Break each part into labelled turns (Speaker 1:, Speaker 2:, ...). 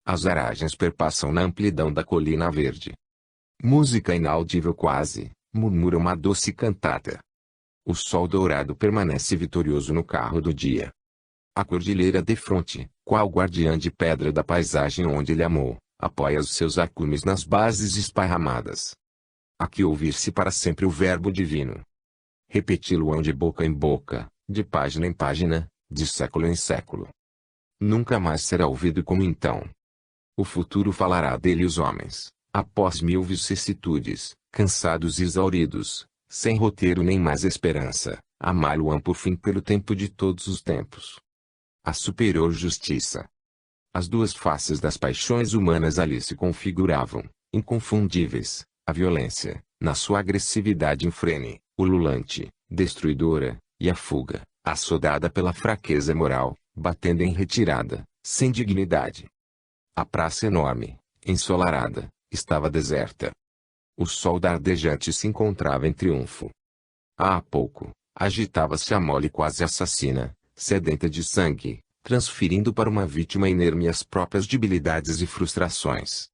Speaker 1: As aragens perpassam na amplidão da colina verde. Música inaudível quase, murmura uma doce cantata. O sol dourado permanece vitorioso no carro do dia. A cordilheira defronte, qual guardiã de pedra da paisagem onde ele amou, apoia os seus acumes nas bases esparramadas. Aqui ouvir-se para sempre o verbo divino. Repeti-lo-ão de boca em boca, de página em página, de século em século. Nunca mais será ouvido como então. O futuro falará dele os homens, após mil vicissitudes, cansados e exauridos, sem roteiro nem mais esperança, amá-lo-ão por fim pelo tempo de todos os tempos. A superior justiça. As duas faces das paixões humanas ali se configuravam, inconfundíveis, a violência, na sua agressividade infrene, ululante, destruidora, e a fuga, assodada pela fraqueza moral, batendo em retirada, sem dignidade. A praça enorme, ensolarada, estava deserta. O sol dardejante se encontrava em triunfo. Há pouco, agitava-se a mole quase assassina, sedenta de sangue, transferindo para uma vítima inerme as próprias debilidades e frustrações.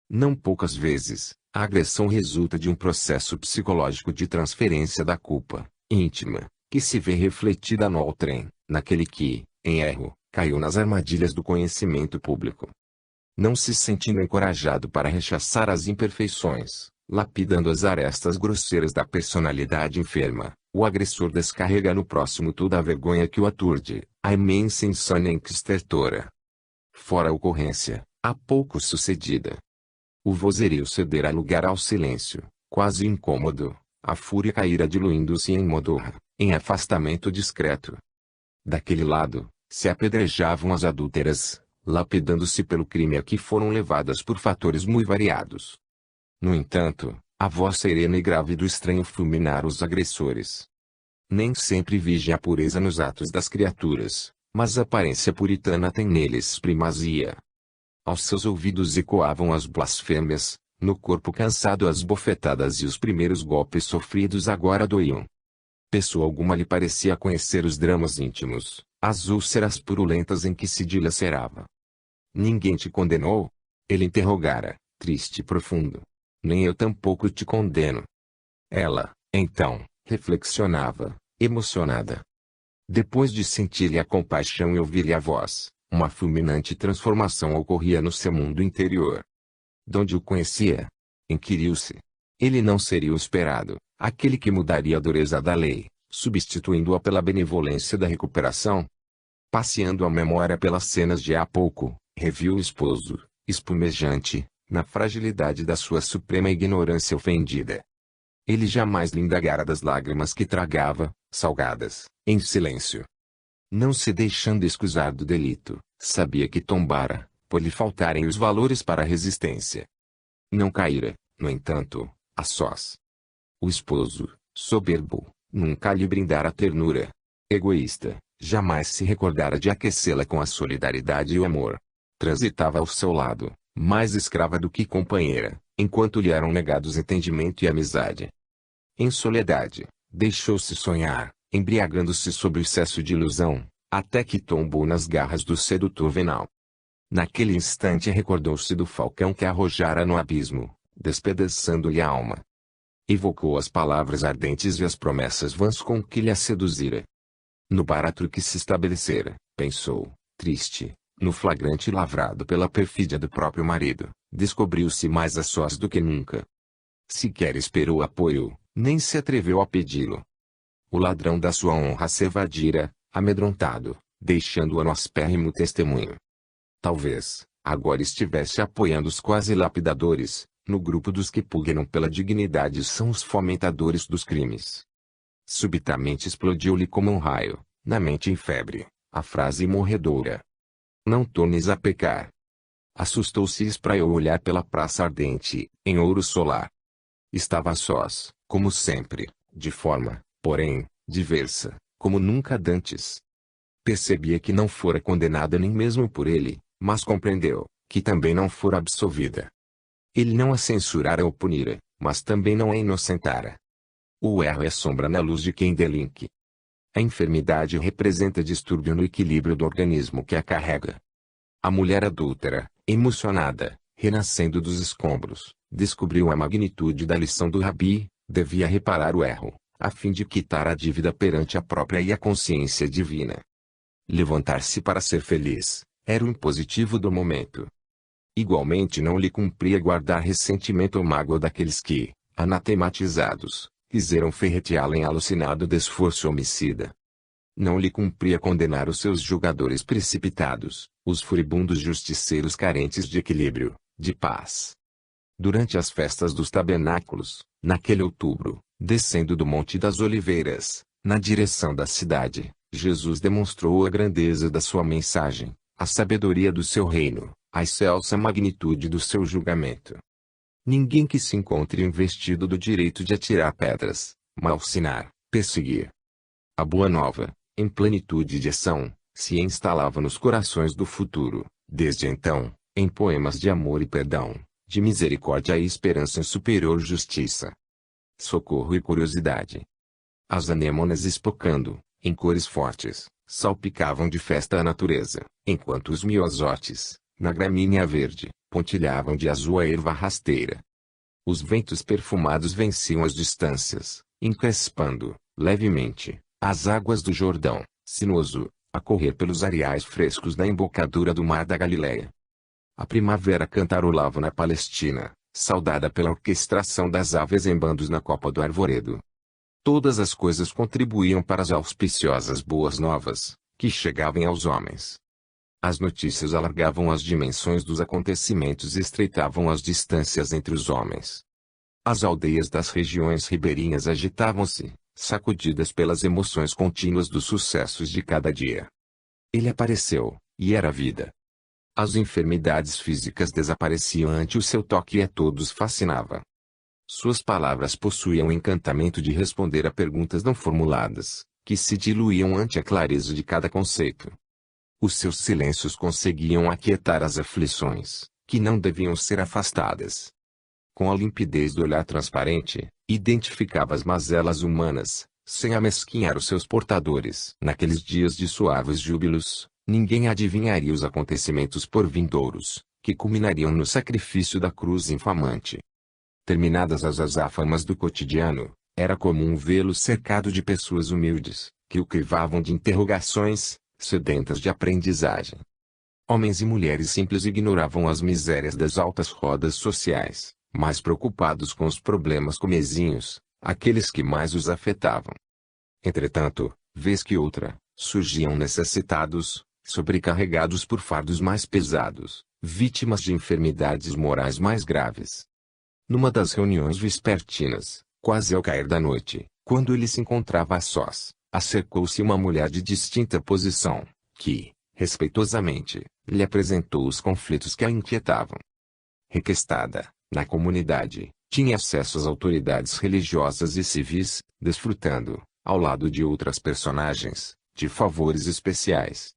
Speaker 1: Não poucas vezes, a agressão resulta de um processo psicológico de transferência da culpa, íntima, que se vê refletida no outrem, naquele que, em erro, caiu nas armadilhas do conhecimento público. Não se sentindo encorajado para rechaçar as imperfeições, lapidando as arestas grosseiras da personalidade enferma, o agressor descarrega no próximo toda a vergonha que o aturde, a imensa insônia inquistertora. Fora a ocorrência, há pouco sucedida. O vozerio cederá lugar ao silêncio, quase incômodo, a fúria caíra diluindo-se em modorra, em afastamento discreto. Daquele lado, se apedrejavam as adúlteras, lapidando-se pelo crime a que foram levadas por fatores muito variados. No entanto, a voz serena e grave do estranho fulminar os agressores. Nem sempre vige a pureza nos atos das criaturas, mas a aparência puritana tem neles primazia. Aos seus ouvidos ecoavam as blasfêmias, no corpo cansado as bofetadas e os primeiros golpes sofridos agora doíam. Pessoa alguma lhe parecia conhecer os dramas íntimos, as úlceras purulentas em que se dilacerava. Ninguém te condenou? Ele interrogara, triste e profundo. Nem eu tampouco te condeno. Ela, então, reflexionava, emocionada. Depois de sentir-lhe a compaixão e ouvir-lhe a voz, uma fulminante transformação ocorria no seu mundo interior. Donde o conhecia? Inquiriu-se. Ele não seria o esperado, aquele que mudaria a dureza da lei, substituindo-a pela benevolência da recuperação? Passeando a memória pelas cenas de há pouco, reviu o esposo, espumejante, na fragilidade da sua suprema ignorância ofendida. Ele jamais lhe indagara das lágrimas que tragava, salgadas, em silêncio. Não se deixando excusar do delito, sabia que tombara, por lhe faltarem os valores para a resistência. Não caíra, no entanto, a sós. O esposo, soberbo, nunca lhe brindara ternura. Egoísta, jamais se recordara de aquecê-la com a solidariedade e o amor. Transitava ao seu lado, mais escrava do que companheira, enquanto lhe eram negados entendimento e amizade. Em soledade, deixou-se sonhar, embriagando-se sob o excesso de ilusão, até que tombou nas garras do sedutor venal. Naquele instante recordou-se do falcão que arrojara no abismo, despedaçando-lhe a alma. Evocou as palavras ardentes e as promessas vãs com que lhe a seduzira. No barato que se estabelecera, pensou, triste, no flagrante lavrado pela perfídia do próprio marido, descobriu-se mais a sós do que nunca. Sequer esperou apoio, nem se atreveu a pedi-lo. O ladrão da sua honra se evadira, amedrontado, deixando-a no aspérrimo testemunho. Talvez, agora estivesse apoiando os quase lapidadores, no grupo dos que pugnam pela dignidade e são os fomentadores dos crimes. Subitamente explodiu-lhe como um raio, na mente em febre, a frase morredora. Não tornes a pecar. Assustou-se e espraiou o olhar pela praça ardente, em ouro solar. Estava a sós, como sempre, de forma, porém, diversa, como nunca dantes. Percebia que não fora condenada nem mesmo por ele, mas compreendeu, que também não fora absolvida. Ele não a censurara ou punira, mas também não a inocentara. O erro é sombra na luz de quem delinque. A enfermidade representa distúrbio no equilíbrio do organismo que a carrega. A mulher adúltera, emocionada, renascendo dos escombros, descobriu a magnitude da lição do Rabi, devia reparar o erro, a fim de quitar a dívida perante a própria e a consciência divina. Levantar-se para ser feliz, era o impositivo do momento. Igualmente não lhe cumpria guardar ressentimento ou mágoa daqueles que, anatematizados, quiseram ferreteá-la em alucinado desforço homicida. Não lhe cumpria condenar os seus julgadores precipitados, os furibundos justiceiros carentes de equilíbrio, de paz. Durante as festas dos tabernáculos, naquele outubro, descendo do Monte das Oliveiras, na direção da cidade, Jesus demonstrou a grandeza da sua mensagem, a sabedoria do seu reino, a excelsa magnitude do seu julgamento. Ninguém que se encontre investido do direito de atirar pedras, malsinar, perseguir. A Boa Nova, em plenitude de ação, se instalava nos corações do futuro, desde então, em poemas de amor e perdão, de misericórdia e esperança em superior justiça, socorro e curiosidade. As anêmonas espocando, em cores fortes, salpicavam de festa a natureza, enquanto os miosotes, na gramínea verde, pontilhavam de azul a erva rasteira. Os ventos perfumados venciam as distâncias, encrespando, levemente, as águas do Jordão, sinuoso, a correr pelos areais frescos da embocadura do mar da Galileia. A primavera cantarolava na Palestina, saudada pela orquestração das aves em bandos na copa do arvoredo. Todas as coisas contribuíam para as auspiciosas boas novas, que chegavam aos homens. As notícias alargavam as dimensões dos acontecimentos e estreitavam as distâncias entre os homens. As aldeias das regiões ribeirinhas agitavam-se, sacudidas pelas emoções contínuas dos sucessos de cada dia. Ele apareceu, e era vida. As enfermidades físicas desapareciam ante o seu toque e a todos fascinava. Suas palavras possuíam o encantamento de responder a perguntas não formuladas, que se diluíam ante a clareza de cada conceito. Os seus silêncios conseguiam aquietar as aflições, que não deviam ser afastadas. Com a limpidez do olhar transparente, identificava as mazelas humanas, sem amesquinhar os seus portadores. Naqueles dias de suaves júbilos, ninguém adivinharia os acontecimentos porvindouros, que culminariam no sacrifício da cruz infamante. Terminadas as azáfamas do cotidiano, era comum vê-lo cercado de pessoas humildes, que o crivavam de interrogações, sedentas de aprendizagem. Homens e mulheres simples ignoravam as misérias das altas rodas sociais, mais preocupados com os problemas comezinhos, aqueles que mais os afetavam. Entretanto, vez que outra, surgiam necessitados, sobrecarregados por fardos mais pesados, vítimas de enfermidades morais mais graves. Numa das reuniões vespertinas, quase ao cair da noite, quando ele se encontrava a sós, acercou-se uma mulher de distinta posição, que, respeitosamente, lhe apresentou os conflitos que a inquietavam. Requestada, na comunidade, tinha acesso às autoridades religiosas e civis, desfrutando, ao lado de outras personagens, de favores especiais.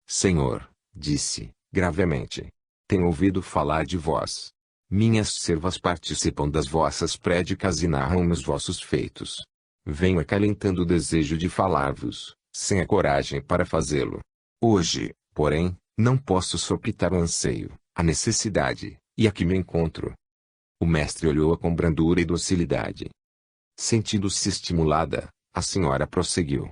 Speaker 1: Senhor, disse, gravemente, tenho ouvido falar de vós. Minhas servas participam das vossas prédicas e narram-me os vossos feitos. Venho acalentando o desejo de falar-vos, sem a coragem para fazê-lo. Hoje, porém, não posso sopitar o anseio, a necessidade, e aqui me encontro. O mestre olhou-a com brandura e docilidade. Sentindo-se estimulada, a senhora prosseguiu.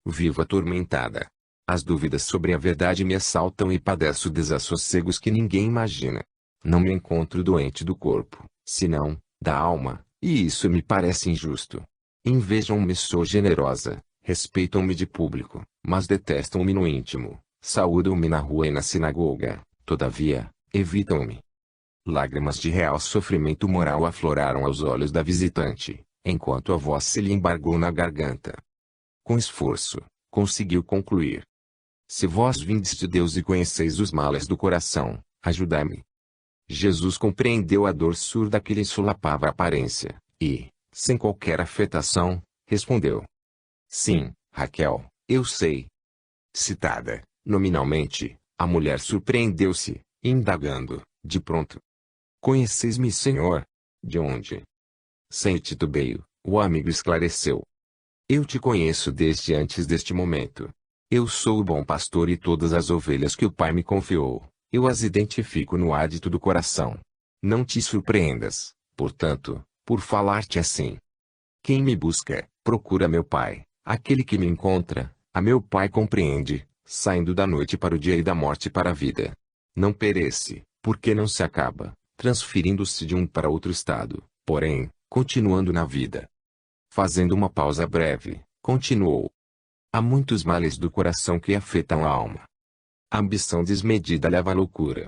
Speaker 1: Vivo atormentada. As dúvidas sobre a verdade me assaltam e padeço desassossegos que ninguém imagina. Não me encontro doente do corpo, senão, da alma, e isso me parece injusto. Invejam-me sou generosa, respeitam-me de público, mas detestam-me no íntimo, saúdam-me na rua e na sinagoga, todavia, evitam-me. Lágrimas de real sofrimento moral afloraram aos olhos da visitante, enquanto a voz se lhe embargou na garganta. Com esforço, conseguiu concluir. Se vós vindes de Deus e conheceis os males do coração, ajudai-me. Jesus compreendeu a dor surda que lhe solapava a aparência, e, sem qualquer afetação, respondeu. Sim, Raquel, eu sei. Citada, nominalmente, a mulher surpreendeu-se, indagando, de pronto. Conheceis-me, Senhor? De onde? Sem titubeio, o amigo esclareceu. Eu te conheço desde antes deste momento. Eu sou o bom pastor e todas as ovelhas que o Pai me confiou, Eu as identifico no ádito do coração. Não te surpreendas, portanto, por falar-te assim. Quem me busca, procura meu Pai. Aquele que me encontra, a meu Pai compreende, saindo da noite para o dia e da morte para a vida. Não perece, porque não se acaba, transferindo-se de um para outro estado, porém, continuando na vida. Fazendo uma pausa breve, continuou. Há muitos males do coração que afetam a alma. A ambição desmedida leva à loucura.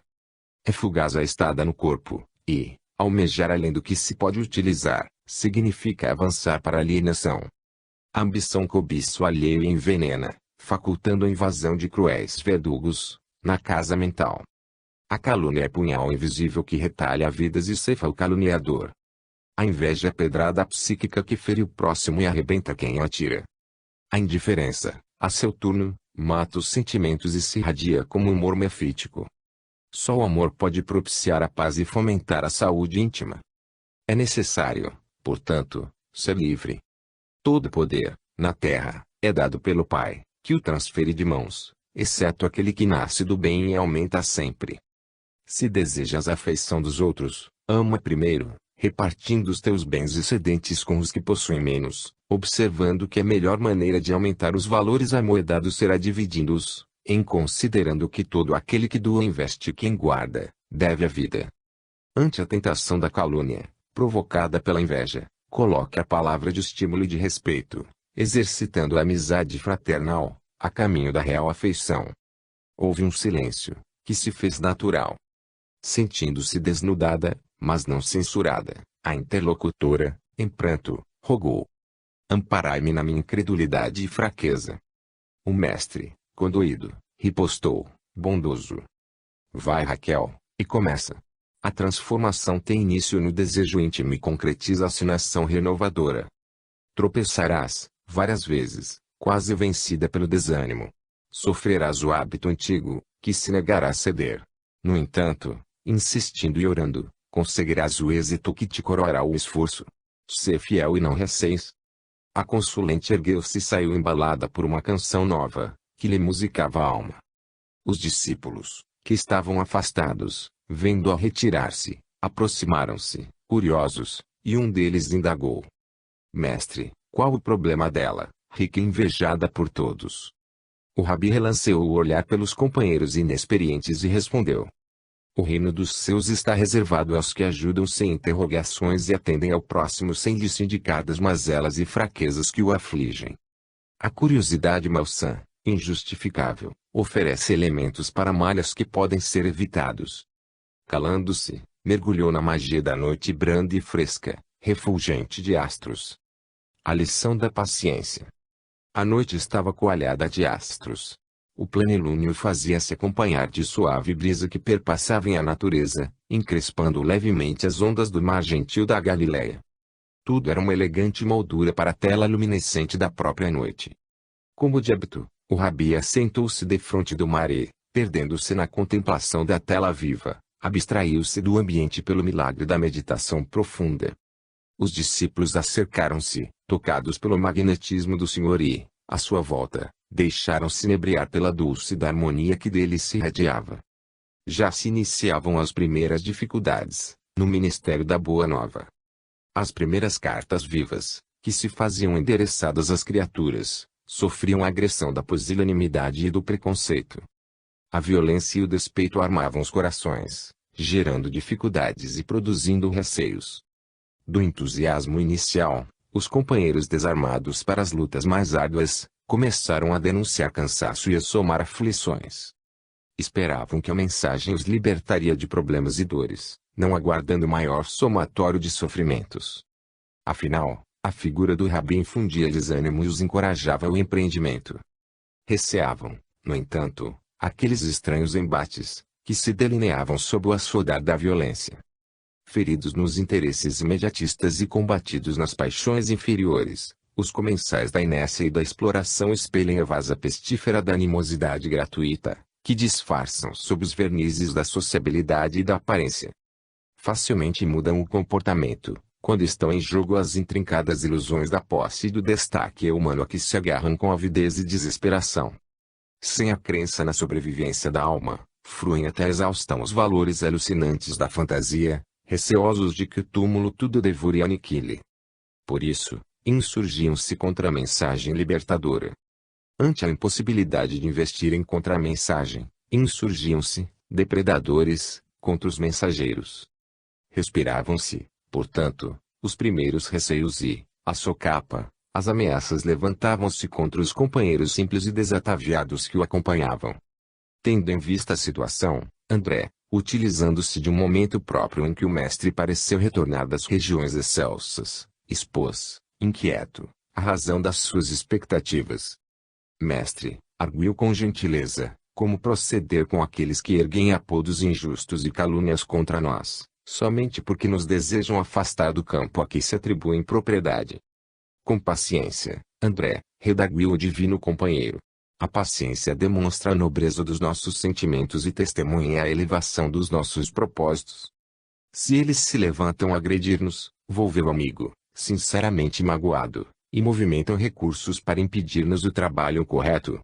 Speaker 1: É fugaz a estada no corpo, e, almejar além do que se pode utilizar, significa avançar para a alienação. A ambição cobiça o alheio e envenena, facultando a invasão de cruéis verdugos, na casa mental. A calúnia é punhal invisível que retalha vidas e ceifa o caluniador. A inveja é pedrada psíquica que fere o próximo e arrebenta quem a atira. A indiferença, a seu turno, mata os sentimentos e se irradia como um humor mefítico. Só o amor pode propiciar a paz e fomentar a saúde íntima. É necessário, portanto, ser livre. Todo poder, na terra, é dado pelo Pai, que o transfere de mãos, exceto aquele que nasce do bem e aumenta sempre. Se desejas a afeição dos outros, ama primeiro, repartindo os teus bens excedentes com os que possuem menos, observando que a melhor maneira de aumentar os valores amoedados será dividindo-os, em considerando que todo aquele que doa investe quem guarda, deve a vida. Ante a tentação da calúnia, provocada pela inveja, coloque a palavra de estímulo e de respeito, exercitando a amizade fraternal, a caminho da real afeição. Houve um silêncio, que se fez natural. Sentindo-se desnudada, mas não censurada, a interlocutora, em pranto, rogou: amparai-me na minha incredulidade e fraqueza. O mestre, condoído, ripostou, bondoso: vai, Raquel, e começa. A transformação tem início no desejo íntimo e concretiza-se na ação renovadora. Tropeçarás, várias vezes, quase vencida pelo desânimo. Sofrerás o hábito antigo, que se negará a ceder. No entanto, insistindo e orando, conseguirás o êxito que te coroará o esforço. Sê fiel e não receis. A consulente ergueu-se e saiu embalada por uma canção nova, que lhe musicava a alma. Os discípulos, que estavam afastados, vendo-a retirar-se, aproximaram-se, curiosos, e um deles indagou: mestre, qual o problema dela, rica e invejada por todos? O rabi relanceou o olhar pelos companheiros inexperientes e respondeu: o reino dos seus está reservado aos que ajudam sem interrogações e atendem ao próximo sem lhe indicar das mazelas e fraquezas que o afligem. A curiosidade malsã, injustificável, oferece elementos para malhas que podem ser evitados. Calando-se, mergulhou na magia da noite branda e fresca, refulgente de astros. A lição da paciência. A noite estava coalhada de astros. O plenilúnio fazia-se acompanhar de suave brisa que perpassava em a natureza, encrespando levemente as ondas do mar gentil da Galileia. Tudo era uma elegante moldura para a tela luminescente da própria noite. Como de hábito, o rabi assentou-se defronte do mar e, perdendo-se na contemplação da tela viva, abstraiu-se do ambiente pelo milagre da meditação profunda. Os discípulos acercaram-se, tocados pelo magnetismo do Senhor e, à sua volta, deixaram-se inebriar pela dúlcida harmonia que dele se irradiava. Já se iniciavam as primeiras dificuldades, no ministério da Boa Nova. As primeiras cartas vivas, que se faziam endereçadas às criaturas, sofriam a agressão da pusilanimidade e do preconceito. A violência e o despeito armavam os corações, gerando dificuldades e produzindo receios. Do entusiasmo inicial, os companheiros desarmados para as lutas mais árduas, começaram a denunciar cansaço e a somar aflições. Esperavam que a mensagem os libertaria de problemas e dores, não aguardando maior somatório de sofrimentos. Afinal, a figura do rabi infundia-lhes ânimo e os encorajava ao empreendimento. Receavam, no entanto, aqueles estranhos embates, que se delineavam sob o açoitar da violência. Feridos nos interesses imediatistas e combatidos nas paixões inferiores, os comensais da inércia e da exploração espelham a vasa pestífera da animosidade gratuita, que disfarçam sob os vernizes da sociabilidade e da aparência. Facilmente mudam o comportamento, quando estão em jogo as intrincadas ilusões da posse e do destaque humano a que se agarram com avidez e desesperação. Sem a crença na sobrevivência da alma, fruem até a exaustão os valores alucinantes da fantasia, receosos de que o túmulo tudo devore e aniquile. Por isso, insurgiam-se contra a mensagem libertadora. Ante a impossibilidade de investirem contra a mensagem, insurgiam-se, depredadores, contra os mensageiros. Respiravam-se, portanto, os primeiros receios e, a socapa, as ameaças levantavam-se contra os companheiros simples e desataviados que o acompanhavam. Tendo em vista a situação, André, utilizando-se de um momento próprio em que o mestre pareceu retornar das regiões excelsas, expôs, inquieto, a razão das suas expectativas. Mestre, arguiu com gentileza, como proceder com aqueles que erguem apodos injustos e calúnias contra nós, somente porque nos desejam afastar do campo a que se atribuem propriedade? Com paciência, André, redarguiu o divino companheiro. A paciência demonstra a nobreza dos nossos sentimentos e testemunha a elevação dos nossos propósitos. Se eles se levantam a agredir-nos, volveu amigo, sinceramente magoado, e movimentam recursos para impedir-nos o trabalho correto.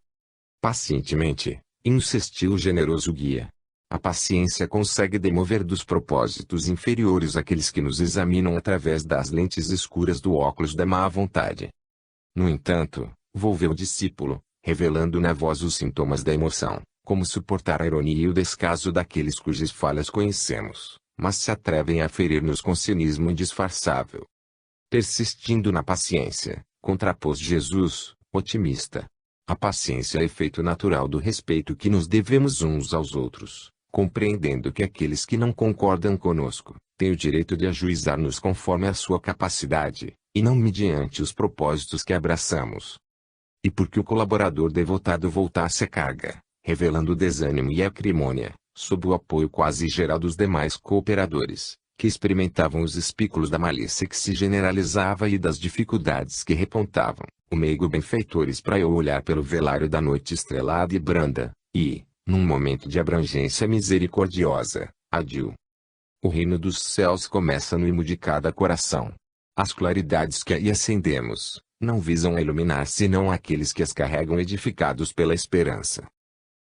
Speaker 1: Pacientemente, insistiu o generoso guia. A paciência consegue demover dos propósitos inferiores aqueles que nos examinam através das lentes escuras do óculos da má vontade. No entanto, volveu o discípulo, revelando na voz os sintomas da emoção, como suportar a ironia e o descaso daqueles cujas falhas conhecemos, mas se atrevem a ferir-nos com cinismo indisfarçável. Persistindo na paciência, contrapôs Jesus, otimista. A paciência é efeito natural do respeito que nos devemos uns aos outros, compreendendo que aqueles que não concordam conosco, têm o direito de ajuizar-nos conforme a sua capacidade, e não mediante os propósitos que abraçamos. E porque o colaborador devotado voltasse a carga, revelando o desânimo e a acrimônia, sob o apoio quase geral dos demais cooperadores, que experimentavam os espículos da malícia que se generalizava e das dificuldades que repontavam, o meigo benfeitor espraiou o olhar pelo velário da noite estrelada e branda, e, num momento de abrangência misericordiosa, adiu. O reino dos céus começa no imo de cada coração. As claridades que aí acendemos, não visam a iluminar senão aqueles que as carregam edificados pela esperança.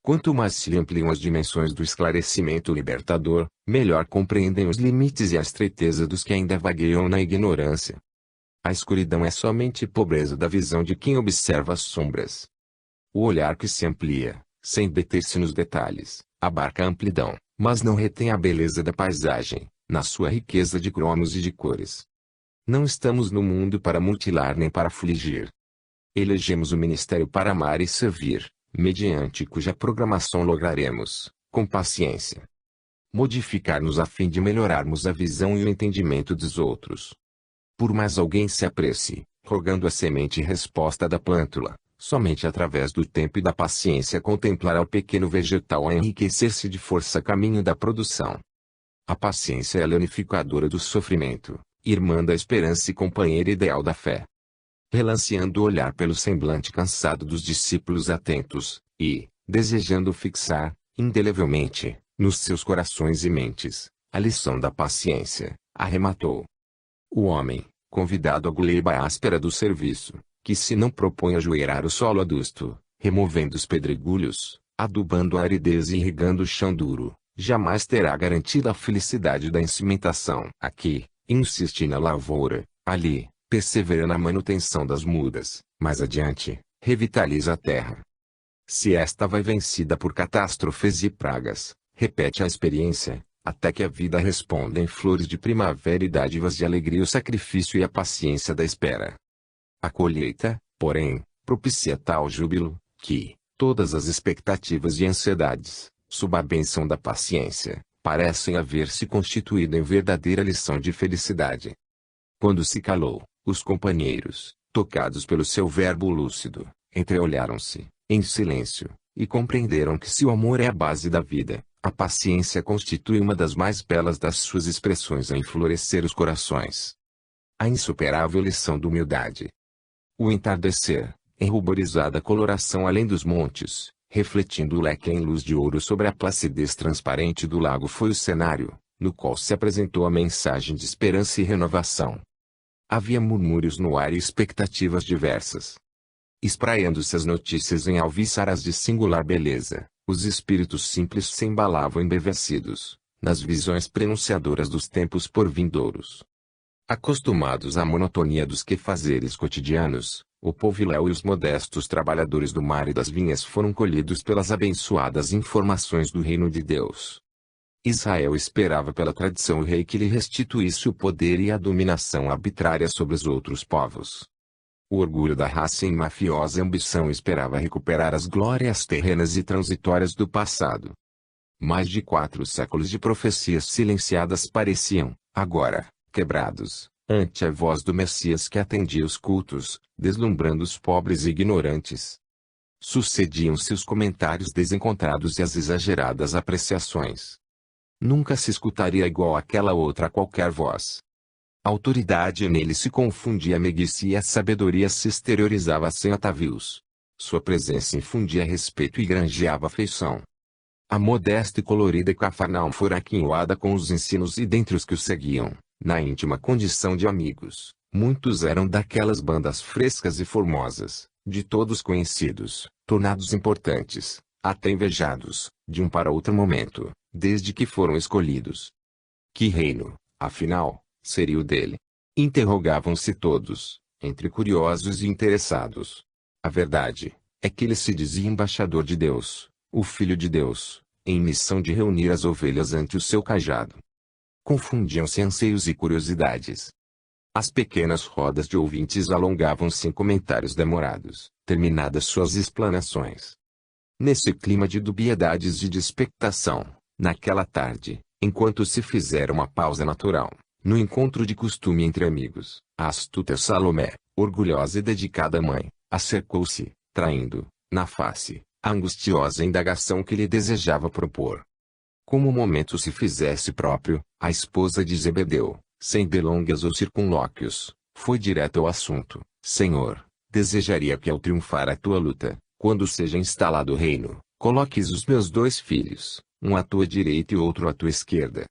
Speaker 1: Quanto mais se ampliam as dimensões do esclarecimento libertador, melhor compreendem os limites e a estreiteza dos que ainda vagueiam na ignorância. A escuridão é somente pobreza da visão de quem observa as sombras. O olhar que se amplia, sem deter-se nos detalhes, abarca a amplidão, mas não retém a beleza da paisagem, na sua riqueza de cromos e de cores. Não estamos no mundo para mutilar nem para afligir. Elegemos o ministério para amar e servir, mediante cuja programação lograremos, com paciência, modificar-nos a fim de melhorarmos a visão e o entendimento dos outros. Por mais alguém se apresse, rogando a semente e resposta da plântula, somente através do tempo e da paciência contemplará o pequeno vegetal a enriquecer-se de força a caminho da produção. A paciência é a unificadora do sofrimento, irmã da esperança e companheira ideal da fé. Relanceando o olhar pelo semblante cansado dos discípulos atentos, e, desejando fixar, indelevelmente, nos seus corações e mentes, a lição da paciência, arrematou. O homem, convidado à guleiba áspera do serviço, que se não propõe a ajoelhar o solo adusto, removendo os pedregulhos, adubando a aridez e irrigando o chão duro, jamais terá garantida a felicidade da encimentação. Aqui, insiste na lavoura, ali, persevera na manutenção das mudas, mais adiante, revitaliza a terra. Se esta vai vencida por catástrofes e pragas, repete a experiência, até que a vida responda em flores de primavera e dádivas de alegria o sacrifício e a paciência da espera. A colheita, porém, propicia tal júbilo, que, todas as expectativas e ansiedades, sob a bênção da paciência, parecem haver se constituído em verdadeira lição de felicidade. Quando se calou, os companheiros, tocados pelo seu verbo lúcido, entreolharam-se, em silêncio, e compreenderam que se o amor é a base da vida, a paciência constitui uma das mais belas das suas expressões a enflorescer os corações. A insuperável lição da humildade. O entardecer, em ruborizada coloração além dos montes, refletindo o leque em luz de ouro sobre a placidez transparente do lago foi o cenário, no qual se apresentou a mensagem de esperança e renovação. Havia murmúrios no ar e expectativas diversas. Espraiando-se as notícias em alviçaras de singular beleza, Os espíritos simples se embalavam embevecidos, nas visões prenunciadoras dos tempos por vindouros. Acostumados à monotonia dos quefazeres cotidianos, o povo e os modestos trabalhadores do mar e das vinhas foram colhidos pelas abençoadas informações do reino de Deus. Israel esperava pela tradição o rei que lhe restituísse o poder e a dominação arbitrária sobre os outros povos. O orgulho da raça em mafiosa ambição esperava recuperar as glórias terrenas e transitórias do passado. Mais de 4 séculos de profecias silenciadas pareciam, agora, quebrados, ante a voz do Messias que atendia os cultos, deslumbrando os pobres e ignorantes. Sucediam-se os comentários desencontrados e as exageradas apreciações. Nunca se escutaria igual àquela outra qualquer voz. A autoridade nele se confundia a meiguice e a sabedoria se exteriorizava sem atavios. Sua presença infundia respeito e granjeava afeição. A modesta e colorida Cafarnaum fora aquinhoada com os ensinos e dentre os que o seguiam, na íntima condição de amigos, muitos eram daquelas bandas frescas e formosas, de todos conhecidos, tornados importantes, até invejados, de um para outro momento, desde que foram escolhidos. Que reino, afinal, seria o dele? Interrogavam-se todos, entre curiosos e interessados. A verdade é que ele se dizia embaixador de Deus, o Filho de Deus, em missão de reunir as ovelhas ante o seu cajado. Confundiam-se anseios e curiosidades. As pequenas rodas de ouvintes alongavam-se em comentários demorados, terminadas suas explanações. Nesse clima de dubiedades e de expectação, naquela tarde, enquanto se fizera uma pausa natural, no encontro de costume entre amigos, a astuta Salomé, orgulhosa e dedicada mãe, acercou-se, traindo, na face, a angustiosa indagação que lhe desejava propor. Como o momento se fizesse próprio, a esposa de Zebedeu, sem delongas ou circunlóquios, foi direto ao assunto. Senhor, desejaria que ao triunfar a tua luta, quando seja instalado o reino, coloques os meus 2 filhos, um à tua direita e outro à tua esquerda.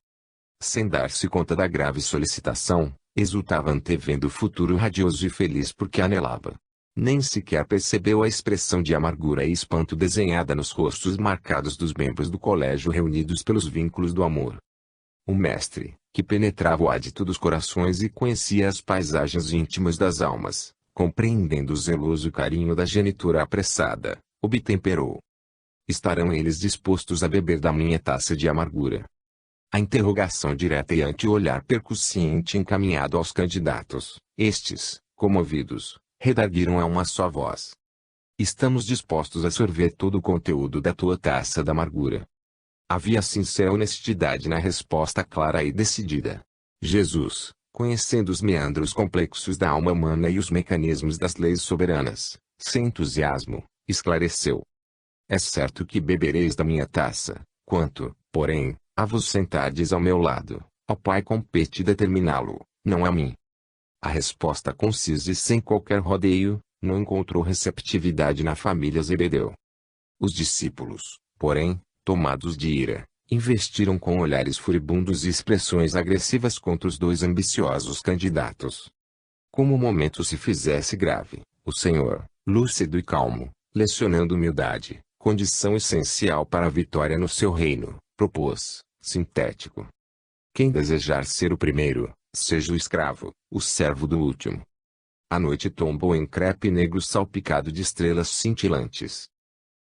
Speaker 1: Sem dar-se conta da grave solicitação, exultava antevendo o futuro radioso e feliz porque anelava. Nem sequer percebeu a expressão de amargura e espanto desenhada nos rostos marcados dos membros do colégio reunidos pelos vínculos do amor. O mestre, que penetrava o ádito dos corações e conhecia as paisagens íntimas das almas, compreendendo o zeloso carinho da genitora apressada, obtemperou. Estarão eles dispostos a beber da minha taça de amargura? A interrogação direta e ante o olhar percussiente encaminhado aos candidatos, estes, comovidos, redarguiram a uma só voz. Estamos dispostos a sorver todo o conteúdo da tua taça da amargura. Havia sincera honestidade na resposta clara e decidida. Jesus, conhecendo os meandros complexos da alma humana e os mecanismos das leis soberanas, sem entusiasmo, esclareceu. É certo que bebereis da minha taça, quanto, porém, a vos sentardes ao meu lado, ao Pai compete determiná-lo, não a mim. A resposta concisa e sem qualquer rodeio, não encontrou receptividade na família Zebedeu. Os discípulos, porém, tomados de ira, investiram com olhares furibundos e expressões agressivas contra os 2 ambiciosos candidatos. Como o momento se fizesse grave, o Senhor, lúcido e calmo, lecionando humildade, condição essencial para a vitória no seu reino, propôs, sintético. Quem desejar ser o primeiro, seja o escravo, o servo do último. A noite tombou em crepe negro salpicado de estrelas cintilantes.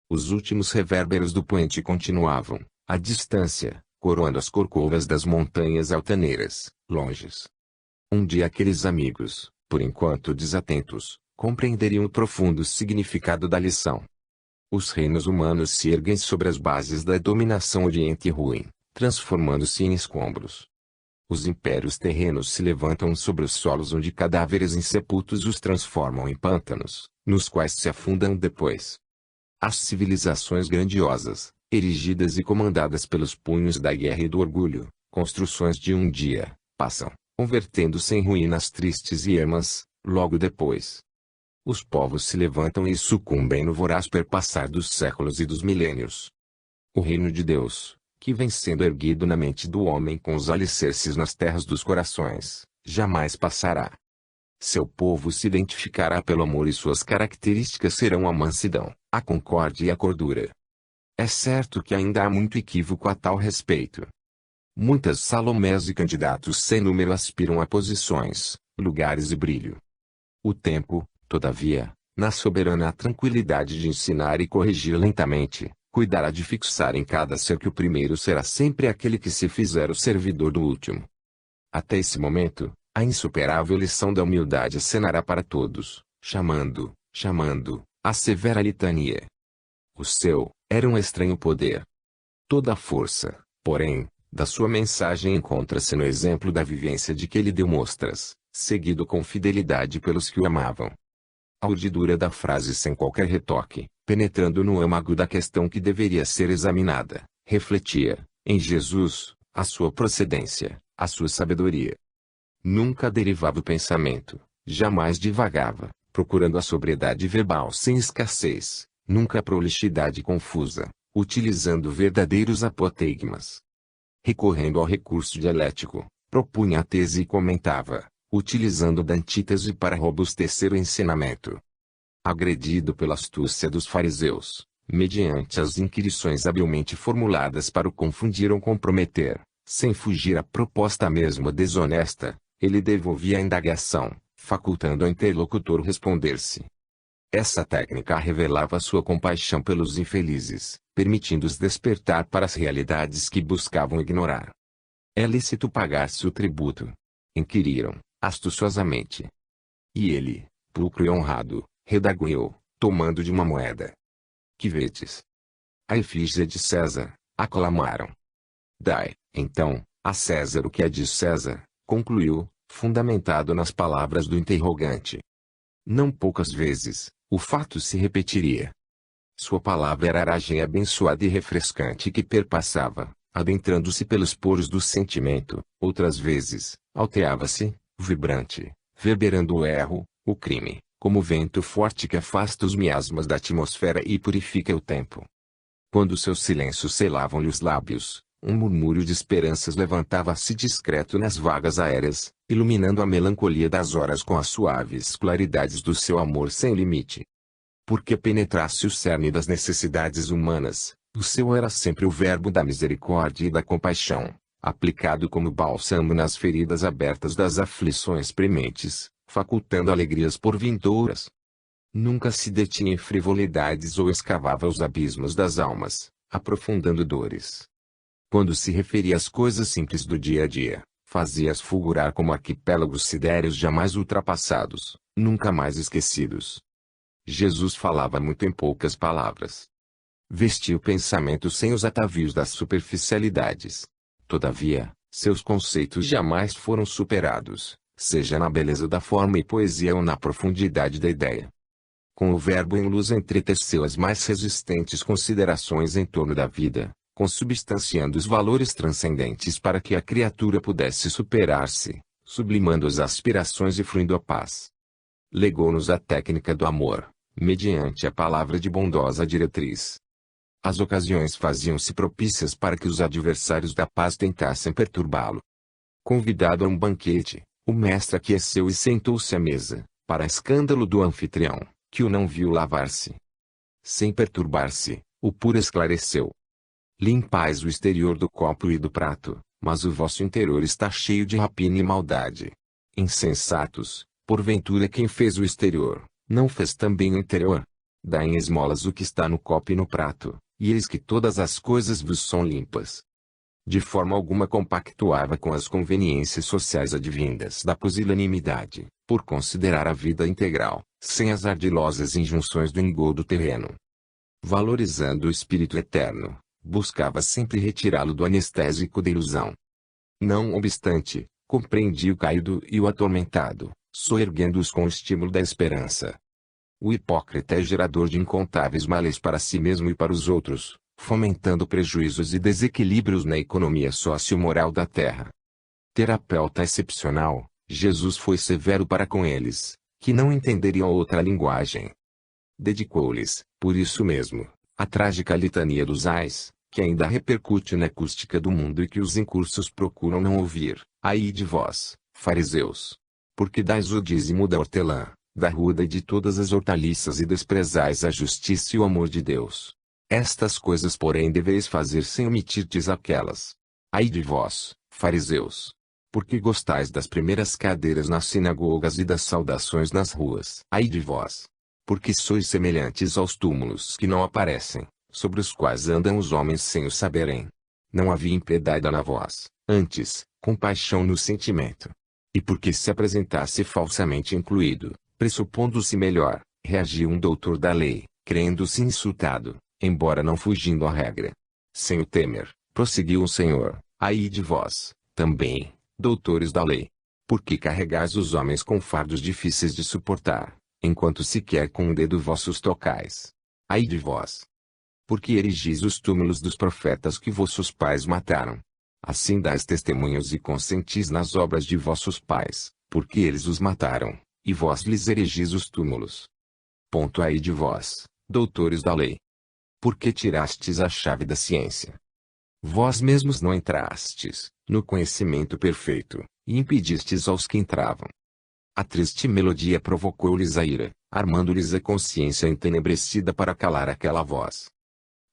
Speaker 1: Os últimos reverberos do poente continuavam, à distância, coroando as corcovas das montanhas altaneiras, longes. Um dia aqueles amigos, por enquanto desatentos, compreenderiam o profundo significado da lição. Os reinos humanos se erguem sobre as bases da dominação oriente ruim, transformando-se em escombros. Os impérios terrenos se levantam sobre os solos onde cadáveres insepultos os transformam em pântanos, nos quais se afundam depois. As civilizações grandiosas, erigidas e comandadas pelos punhos da guerra e do orgulho, construções de um dia, passam, convertendo-se em ruínas tristes e ermas, logo depois. Os povos se levantam e sucumbem no voraz perpassar dos séculos e dos milênios. O reino de Deus, que vem sendo erguido na mente do homem com os alicerces nas terras dos corações, jamais passará. Seu povo se identificará pelo amor e suas características serão a mansidão, a concórdia e a cordura. É certo que ainda há muito equívoco a tal respeito. Muitas Salomés e candidatos sem número aspiram a posições, lugares e brilho. O tempo, todavia, na soberana tranquilidade de ensinar e corrigir lentamente, cuidará de fixar em cada ser que o primeiro será sempre aquele que se fizer o servidor do último. Até esse momento, a insuperável lição da humildade acenará para todos, chamando, a severa litania. O seu, era um estranho poder. Toda a força, porém, da sua mensagem encontra-se no exemplo da vivência de que ele deu mostras, seguido com fidelidade pelos que o amavam. A urdidura da frase sem qualquer retoque, penetrando no âmago da questão que deveria ser examinada, refletia, em Jesus, a sua procedência, a sua sabedoria. Nunca derivava o pensamento, jamais divagava, procurando a sobriedade verbal sem escassez, nunca a prolixidade confusa, utilizando verdadeiros apotegmas. Recorrendo ao recurso dialético, propunha a tese e comentava, utilizando da antítese para robustecer o ensinamento. Agredido pela astúcia dos fariseus, mediante as inquirições habilmente formuladas para o confundir ou comprometer, sem fugir à proposta mesmo desonesta, ele devolvia a indagação, facultando ao interlocutor responder-se. Essa técnica revelava sua compaixão pelos infelizes, permitindo-os despertar para as realidades que buscavam ignorar. É lícito pagar-se o tributo. Inquiriram, astuciosamente. E ele, pulcro e honrado, redarguiu, tomando de uma moeda. Que vedes? A efígie de César, aclamaram. Dai, então, a César o que é de César, concluiu, fundamentado nas palavras do interrogante. Não poucas vezes, o fato se repetiria. Sua palavra era aragem abençoada e refrescante que perpassava, adentrando-se pelos poros do sentimento, outras vezes, alteava-se, vibrante, verberando o erro, o crime, como vento forte que afasta os miasmas da atmosfera e purifica o tempo. Quando seus silêncios selavam-lhe os lábios, um murmúrio de esperanças levantava-se discreto nas vagas aéreas, iluminando a melancolia das horas com as suaves claridades do seu amor sem limite. Porque penetrasse o cerne das necessidades humanas, o seu era sempre o verbo da misericórdia e da compaixão, aplicado como bálsamo nas feridas abertas das aflições prementes, facultando alegrias por vindouras. Nunca se detinha em frivolidades ou escavava os abismos das almas, aprofundando dores. Quando se referia às coisas simples do dia a dia, fazia-as fulgurar como arquipélagos sidéreos jamais ultrapassados, nunca mais esquecidos. Jesus falava muito em poucas palavras. Vestia o pensamento sem os atavios das superficialidades. Todavia, seus conceitos jamais foram superados, seja na beleza da forma e poesia ou na profundidade da ideia. Com o verbo em luz entreteceu as mais resistentes considerações em torno da vida, consubstanciando os valores transcendentes para que a criatura pudesse superar-se, sublimando as aspirações e fruindo a paz. Legou-nos a técnica do amor, mediante a palavra de bondosa diretriz. As ocasiões faziam-se propícias para que os adversários da paz tentassem perturbá-lo. Convidado a um banquete, o mestre aqueceu e sentou-se à mesa, para escândalo do anfitrião, que o não viu lavar-se. Sem perturbar-se, o puro esclareceu. Limpais o exterior do copo e do prato, mas o vosso interior está cheio de rapina e maldade. Insensatos, porventura quem fez o exterior, não fez também o interior? Dá em esmolas o que está no copo e no prato, e eis que todas as coisas vos são limpas. De forma alguma compactuava com as conveniências sociais advindas da pusilanimidade, por considerar a vida integral, sem as ardilosas injunções do engodo terreno. Valorizando o espírito eterno, buscava sempre retirá-lo do anestésico da ilusão. Não obstante, compreendia o caído e o atormentado, soerguendo-os com o estímulo da esperança. O hipócrita é gerador de incontáveis males para si mesmo e para os outros, fomentando prejuízos e desequilíbrios na economia socio-moral da terra. Terapeuta excepcional, Jesus foi severo para com eles, que não entenderiam outra linguagem. Dedicou-lhes, por isso mesmo, a trágica litania dos ais, que ainda repercute na acústica do mundo e que os incursos procuram não ouvir. Ai de vós, fariseus! Porque dais o dízimo da hortelã, da ruda e de todas as hortaliças e desprezais a justiça e o amor de Deus. Estas coisas porém deveis fazer sem omitirdes aquelas. Ai de vós, fariseus! Porque gostais das primeiras cadeiras nas sinagogas e das saudações nas ruas. Ai de vós! Porque sois semelhantes aos túmulos que não aparecem, sobre os quais andam os homens sem o saberem. Não havia impiedade na voz, antes, compaixão no sentimento. E porque se apresentasse falsamente incluído, pressupondo-se melhor, reagia um doutor da lei, crendo-se insultado, embora não fugindo à regra. Sem o temer, prosseguiu o Senhor, ai de vós, também, doutores da lei. Porque carregais os homens com fardos difíceis de suportar, enquanto sequer com o dedo vossos tocais. Ai de vós! Porque erigis os túmulos dos profetas que vossos pais mataram. Assim dais testemunhos e consentis nas obras de vossos pais, porque eles os mataram, e vós lhes erigis os túmulos. Ponto ai de vós, doutores da lei! Porque tirastes a chave da ciência. Vós mesmos não entrastes, no conhecimento perfeito, e impedistes aos que entravam. A triste melodia provocou-lhes a ira, armando-lhes a consciência entenebrecida para calar aquela voz.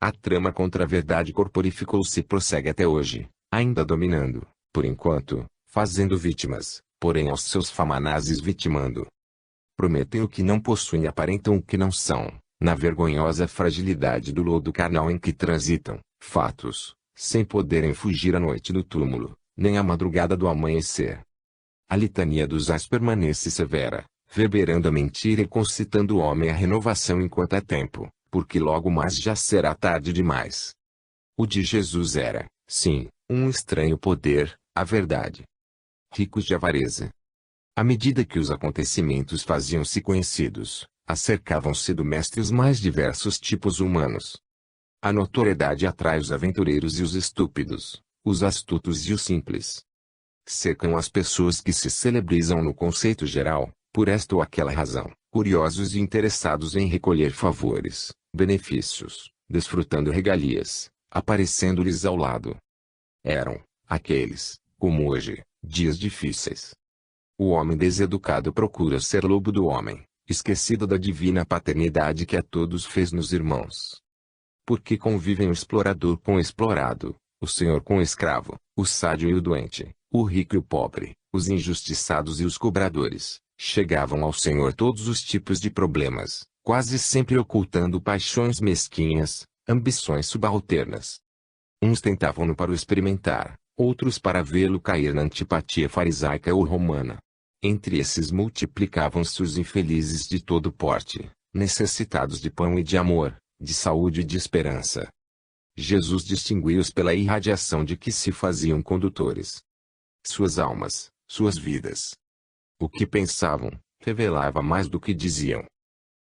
Speaker 1: A trama contra a verdade corporificou-se e prossegue até hoje, ainda dominando, por enquanto, fazendo vítimas, porém aos seus famanazes vitimando. Prometem o que não possuem e aparentam o que não são, na vergonhosa fragilidade do lodo carnal em que transitam, fatos, sem poderem fugir à noite do túmulo, nem à madrugada do amanhecer. A litania dos ais permanece severa, reverberando a mentira e concitando o homem à renovação enquanto é tempo, porque logo mais já será tarde demais. O de Jesus era, sim, um estranho poder, a verdade. Ricos de avareza. À medida que os acontecimentos faziam-se conhecidos, acercavam-se do mestre os mais diversos tipos humanos. A notoriedade atrai os aventureiros e os estúpidos, os astutos e os simples. Cercam as pessoas que se celebrizam no conceito geral, por esta ou aquela razão, curiosos e interessados em recolher favores, benefícios, desfrutando regalias, aparecendo-lhes ao lado. Eram, aqueles, como hoje, dias difíceis. O homem deseducado procura ser lobo do homem, esquecido da divina paternidade que a todos fez nos irmãos. Porque convivem o explorador com o explorado, o senhor com o escravo, o sádio e o doente, o rico e o pobre, os injustiçados e os cobradores. Chegavam ao Senhor todos os tipos de problemas, quase sempre ocultando paixões mesquinhas, ambições subalternas. Uns tentavam-no para o experimentar, outros para vê-lo cair na antipatia farisaica ou romana. Entre esses multiplicavam-se os infelizes de todo porte, necessitados de pão e de amor, de saúde e de esperança. Jesus distinguiu-os pela irradiação de que se faziam condutores. Suas almas, suas vidas. O que pensavam, revelava mais do que diziam.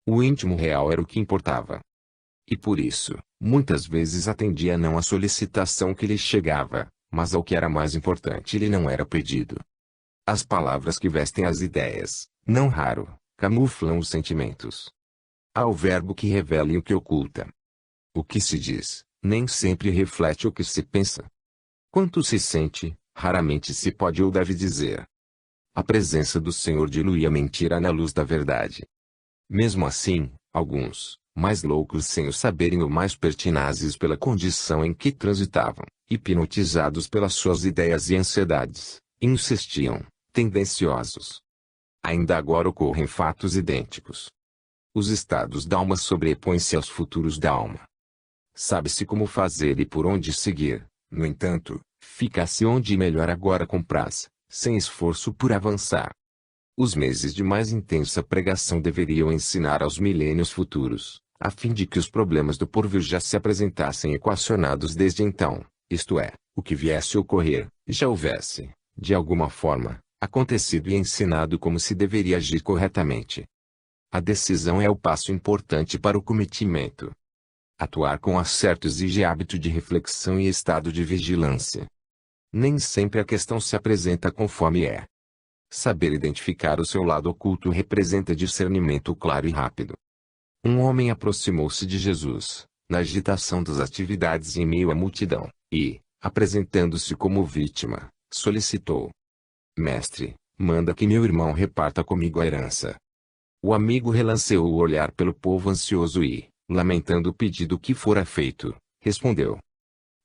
Speaker 1: O íntimo real era o que importava. E por isso, muitas vezes atendia não à solicitação que lhe chegava, mas ao que era mais importante lhe não era pedido. As palavras que vestem as ideias, não raro, camuflam os sentimentos. Há o verbo que revela e o que oculta. O que se diz, nem sempre reflete o que se pensa. Quanto se sente, raramente se pode ou deve dizer. A presença do Senhor diluía a mentira na luz da verdade. Mesmo assim, alguns, mais loucos sem o saberem ou mais pertinazes pela condição em que transitavam, hipnotizados pelas suas ideias e ansiedades, insistiam, tendenciosos. Ainda agora ocorrem fatos idênticos. Os estados da alma sobrepõem-se aos futuros da alma. Sabe-se como fazer e por onde seguir, no entanto, fica-se onde melhor agora compraz, sem esforço por avançar. Os meses de mais intensa pregação deveriam ensinar aos milênios futuros, a fim de que os problemas do porvir já se apresentassem equacionados desde então, isto é, o que viesse a ocorrer, já houvesse, de alguma forma, acontecido e ensinado como se deveria agir corretamente. A decisão é o passo importante para o cometimento. Atuar com acerto exige hábito de reflexão e estado de vigilância. Nem sempre a questão se apresenta conforme é. Saber identificar o seu lado oculto representa discernimento claro e rápido. Um homem aproximou-se de Jesus, na agitação das atividades em meio à multidão, e, apresentando-se como vítima, solicitou: Mestre, manda que meu irmão reparta comigo a herança. O amigo relanceou o olhar pelo povo ansioso e, lamentando o pedido que fora feito, respondeu: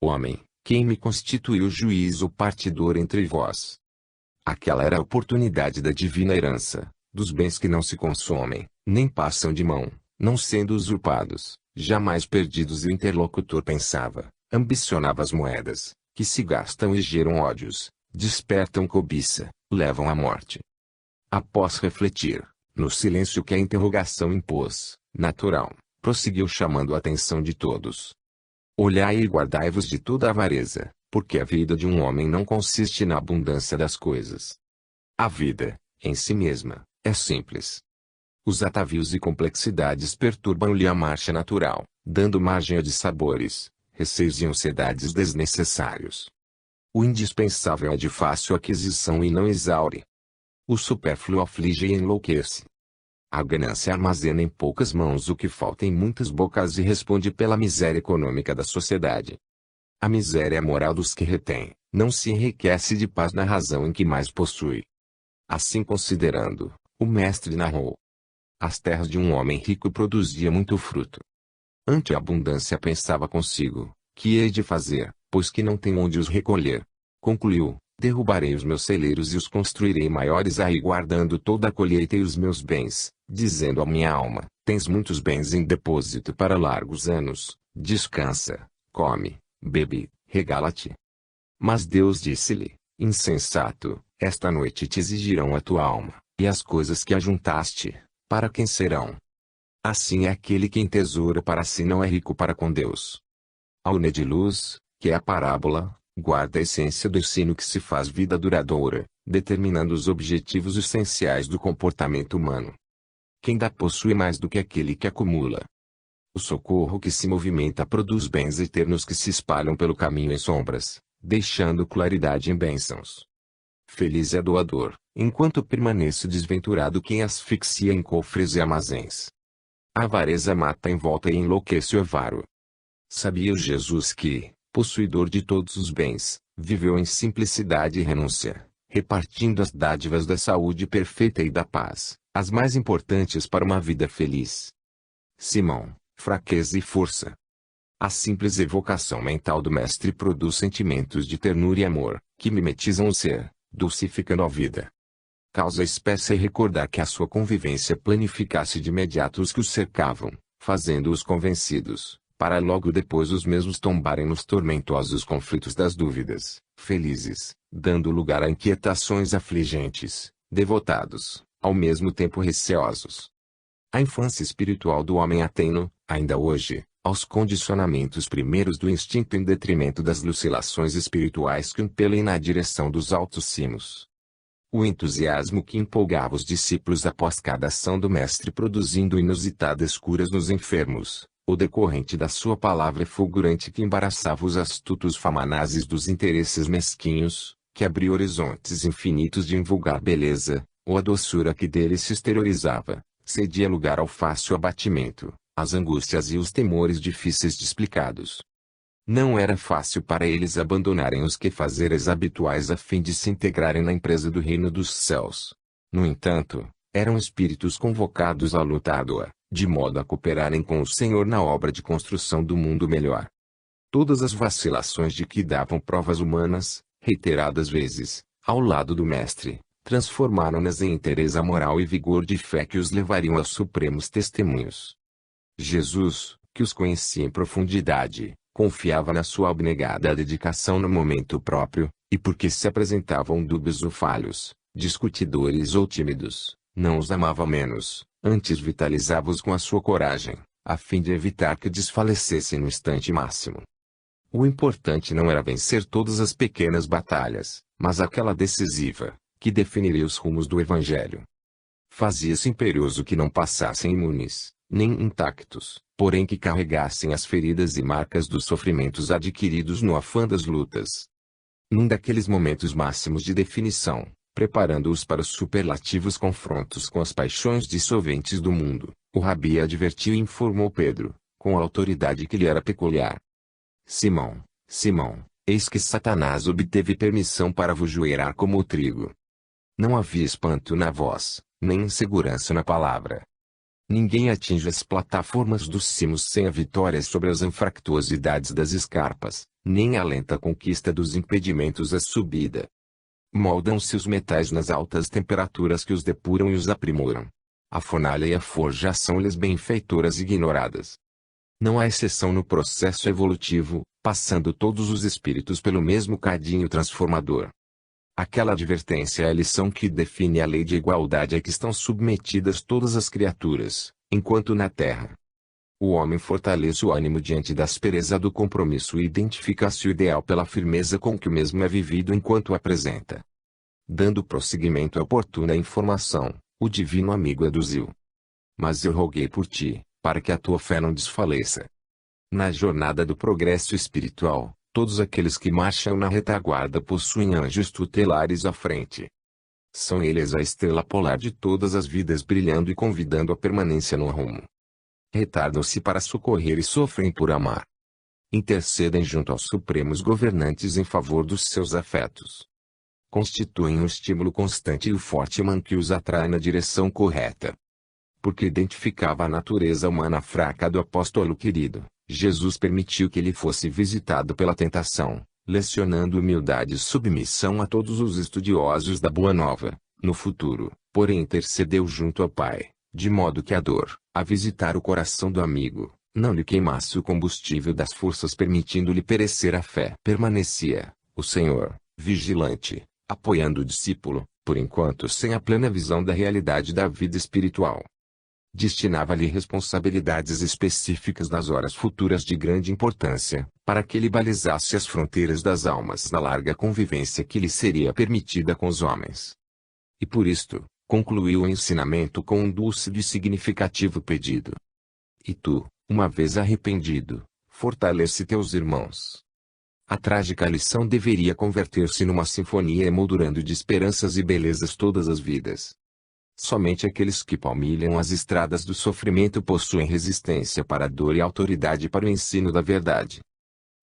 Speaker 1: Homem, quem me constituiu juiz ou partidor entre vós? Aquela era a oportunidade da divina herança, dos bens que não se consomem, nem passam de mão, não sendo usurpados, jamais perdidos. E o interlocutor pensava, ambicionava as moedas, que se gastam e geram ódios, despertam cobiça, levam à morte. Após refletir, no silêncio que a interrogação impôs, natural, prosseguiu chamando a atenção de todos. Olhai e guardai-vos de toda avareza, porque a vida de um homem não consiste na abundância das coisas. A vida, em si mesma, é simples. Os atavios e complexidades perturbam-lhe a marcha natural, dando margem a dissabores, receios e ansiedades desnecessários. O indispensável é de fácil aquisição e não exaure. O supérfluo aflige e enlouquece. A ganância armazena em poucas mãos o que falta em muitas bocas e responde pela miséria econômica da sociedade. A miséria moral dos que retêm, não se enriquece de paz na razão em que mais possui. Assim considerando, o mestre narrou. As terras de um homem rico produziam muito fruto. Ante a abundância pensava consigo, que hei de fazer, pois que não tenho onde os recolher. Concluiu, derrubarei os meus celeiros e os construirei maiores aí guardando toda a colheita e os meus bens, dizendo à minha alma, tens muitos bens em depósito para largos anos, descansa, come, bebe, regala-te. Mas Deus disse-lhe, insensato, esta noite te exigirão a tua alma, e as coisas que ajuntaste, para quem serão? Assim é aquele que entesoura para si não é rico para com Deus. A urna de luz, que é a parábola, guarda a essência do ensino que se faz vida duradoura, determinando os objetivos essenciais do comportamento humano. Quem dá possui mais do que aquele que acumula. O socorro que se movimenta produz bens eternos que se espalham pelo caminho em sombras, deixando claridade em bênçãos. Feliz é doador, enquanto permanece desventurado quem asfixia em cofres e armazéns. A avareza mata em volta e enlouquece o avaro. Sabia Jesus que, possuidor de todos os bens, viveu em simplicidade e renúncia, repartindo as dádivas da saúde perfeita e da paz, as mais importantes para uma vida feliz. Simão, fraqueza e força. A simples evocação mental do mestre produz sentimentos de ternura e amor, que mimetizam o ser, dulcificando a vida. Causa espécie recordar que a sua convivência planificasse de imediato os que os cercavam, fazendo-os convencidos, para logo depois os mesmos tombarem nos tormentosos conflitos das dúvidas, felizes, dando lugar a inquietações afligentes, devotados, ao mesmo tempo receosos. A infância espiritual do homem atém-no, ainda hoje, aos condicionamentos primeiros do instinto em detrimento das lucilações espirituais que impelem na direção dos altos cimos. O entusiasmo que empolgava os discípulos após cada ação do mestre produzindo inusitadas curas nos enfermos, o decorrente da sua palavra fulgurante que embaraçava os astutos famanazes dos interesses mesquinhos, que abria horizontes infinitos de invulgar beleza, ou a doçura que dele se exteriorizava, cedia lugar ao fácil abatimento, às angústias e os temores difíceis de explicados. Não era fácil para eles abandonarem os quefazeres habituais a fim de se integrarem na empresa do reino dos céus. No entanto, eram espíritos convocados à luta árdua, de modo a cooperarem com o Senhor na obra de construção do mundo melhor. Todas as vacilações de que davam provas humanas, reiteradas vezes, ao lado do Mestre, transformaram-nas em entereza moral e vigor de fé que os levariam aos supremos testemunhos. Jesus, que os conhecia em profundidade, confiava na sua abnegada dedicação no momento próprio, e porque se apresentavam dúbios ou falhos, discutidores ou tímidos, não os amava menos, antes vitalizava-os com a sua coragem, a fim de evitar que desfalecessem no instante máximo. O importante não era vencer todas as pequenas batalhas, mas aquela decisiva, que definiria os rumos do Evangelho. Fazia-se imperioso que não passassem imunes, nem intactos, porém que carregassem as feridas e marcas dos sofrimentos adquiridos no afã das lutas. Num daqueles momentos máximos de definição, preparando-os para os superlativos confrontos com as paixões dissolventes do mundo, o Rabi advertiu e informou Pedro, com a autoridade que lhe era peculiar. Simão, Simão, eis que Satanás obteve permissão para vos joelhar como o trigo. Não havia espanto na voz, nem insegurança na palavra. Ninguém atinge as plataformas dos cimos sem a vitória sobre as anfractuosidades das escarpas, nem a lenta conquista dos impedimentos à subida. Moldam-se os metais nas altas temperaturas que os depuram e os aprimoram. A fornalha e a forja são-lhes benfeitoras ignoradas. Não há exceção no processo evolutivo, passando todos os espíritos pelo mesmo cadinho transformador. Aquela advertência é a lição que define a lei de igualdade a que estão submetidas todas as criaturas, enquanto na Terra. O homem fortalece o ânimo diante da aspereza do compromisso e identifica-se o ideal pela firmeza com que o mesmo é vivido enquanto o apresenta. Dando prosseguimento à oportuna informação, o divino amigo aduziu: mas eu roguei por ti, para que a tua fé não desfaleça. Na jornada do progresso espiritual, todos aqueles que marcham na retaguarda possuem anjos tutelares à frente. São eles a estrela polar de todas as vidas brilhando e convidando a permanência no rumo. Retardam-se para socorrer e sofrem por amar. Intercedem junto aos supremos governantes em favor dos seus afetos. Constituem um estímulo constante e o forte imã que os atrai na direção correta. Porque identificava a natureza humana fraca do apóstolo querido, Jesus permitiu que ele fosse visitado pela tentação, lecionando humildade e submissão a todos os estudiosos da Boa Nova. No futuro, porém, intercedeu junto ao Pai, de modo que a dor, a visitar o coração do amigo, não lhe queimasse o combustível das forças, permitindo-lhe perecer a fé. Permanecia, o Senhor, vigilante, apoiando o discípulo, por enquanto sem a plena visão da realidade da vida espiritual. Destinava-lhe responsabilidades específicas nas horas futuras de grande importância, para que ele balizasse as fronteiras das almas na larga convivência que lhe seria permitida com os homens. E por isto, concluiu o ensinamento com um dúlcido e significativo pedido: e tu, uma vez arrependido, fortalece teus irmãos. A trágica lição deveria converter-se numa sinfonia emoldurando de esperanças e belezas todas as vidas. Somente aqueles que palmilham as estradas do sofrimento possuem resistência para a dor e autoridade para o ensino da verdade.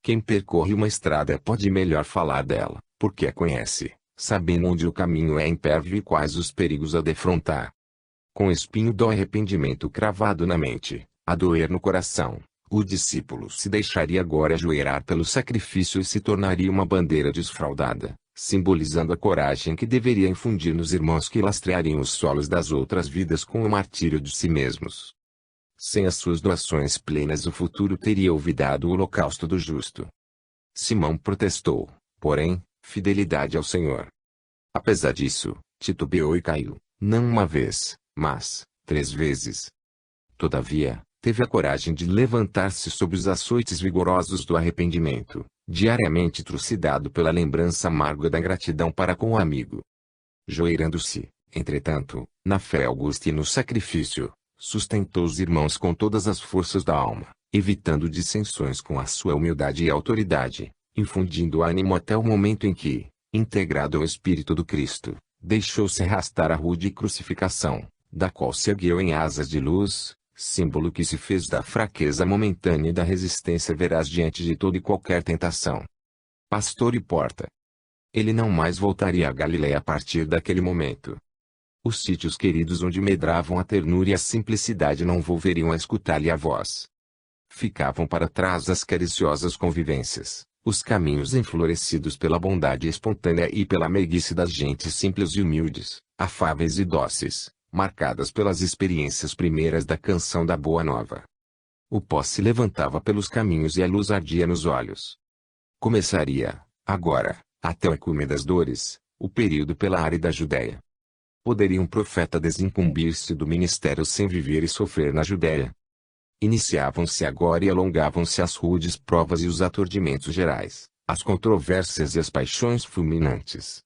Speaker 1: Quem percorre uma estrada pode melhor falar dela, porque a conhece, sabendo onde o caminho é impervio e quais os perigos a defrontar. Com o espinho do arrependimento cravado na mente, a doer no coração, o discípulo se deixaria agora ajoelhar pelo sacrifício e se tornaria uma bandeira desfraldada, simbolizando a coragem que deveria infundir nos irmãos que lastreariam os solos das outras vidas com o martírio de si mesmos. Sem as suas doações plenas, o futuro teria olvidado o holocausto do justo. Simão protestou, porém, fidelidade ao Senhor. Apesar disso, titubeou e caiu, não uma vez, mas 3 vezes. Todavia, teve a coragem de levantar-se sob os açoites vigorosos do arrependimento, diariamente trucidado pela lembrança amarga da ingratidão para com o amigo. Joeirando-se, entretanto, na fé augusta e no sacrifício, sustentou os irmãos com todas as forças da alma, evitando dissensões com a sua humildade e autoridade, infundindo ânimo até o momento em que, integrado ao Espírito do Cristo, deixou-se arrastar a rude crucificação, da qual se ergueu em asas de luz, símbolo que se fez da fraqueza momentânea e da resistência veraz diante de toda e qualquer tentação. Pastor e porta. Ele não mais voltaria a Galiléia a partir daquele momento. Os sítios queridos onde medravam a ternura e a simplicidade não volveriam a escutar-lhe a voz. Ficavam para trás as cariciosas convivências, os caminhos enflorescidos pela bondade espontânea e pela meiguice das gentes simples e humildes, afáveis e dóceis, marcadas pelas experiências primeiras da canção da Boa Nova. O pó se levantava pelos caminhos e a luz ardia nos olhos. Começaria, agora, até o cume das dores, o período pela árida Judéia. Poderia um profeta desincumbir-se do ministério sem viver e sofrer na Judéia? Iniciavam-se agora e alongavam-se as rudes provas e os aturdimentos gerais, as controvérsias e as paixões fulminantes.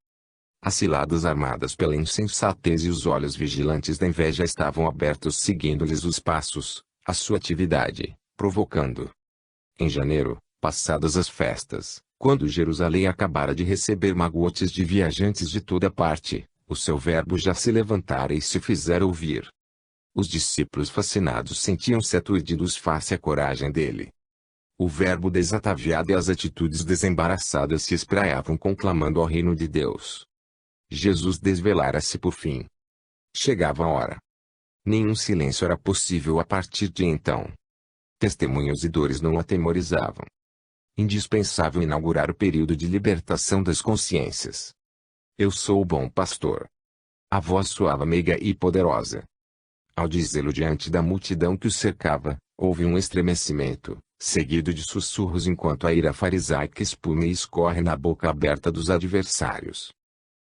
Speaker 1: As ciladas armadas pela insensatez e os olhos vigilantes da inveja estavam abertos seguindo-lhes os passos, a sua atividade, provocando. Em janeiro, passadas as festas, quando Jerusalém acabara de receber magotes de viajantes de toda parte, o seu verbo já se levantara e se fizera ouvir. Os discípulos fascinados sentiam-se aturdidos face à coragem dele. O verbo desataviado e as atitudes desembaraçadas se espraiavam conclamando ao reino de Deus. Jesus desvelara-se por fim. Chegava a hora. Nenhum silêncio era possível a partir de então. Testemunhos e dores não o atemorizavam. Indispensável inaugurar o período de libertação das consciências. Eu sou o bom pastor. A voz soava meiga e poderosa. Ao dizê-lo diante da multidão que o cercava, houve um estremecimento, seguido de sussurros enquanto a ira farisaica espuma e escorre na boca aberta dos adversários.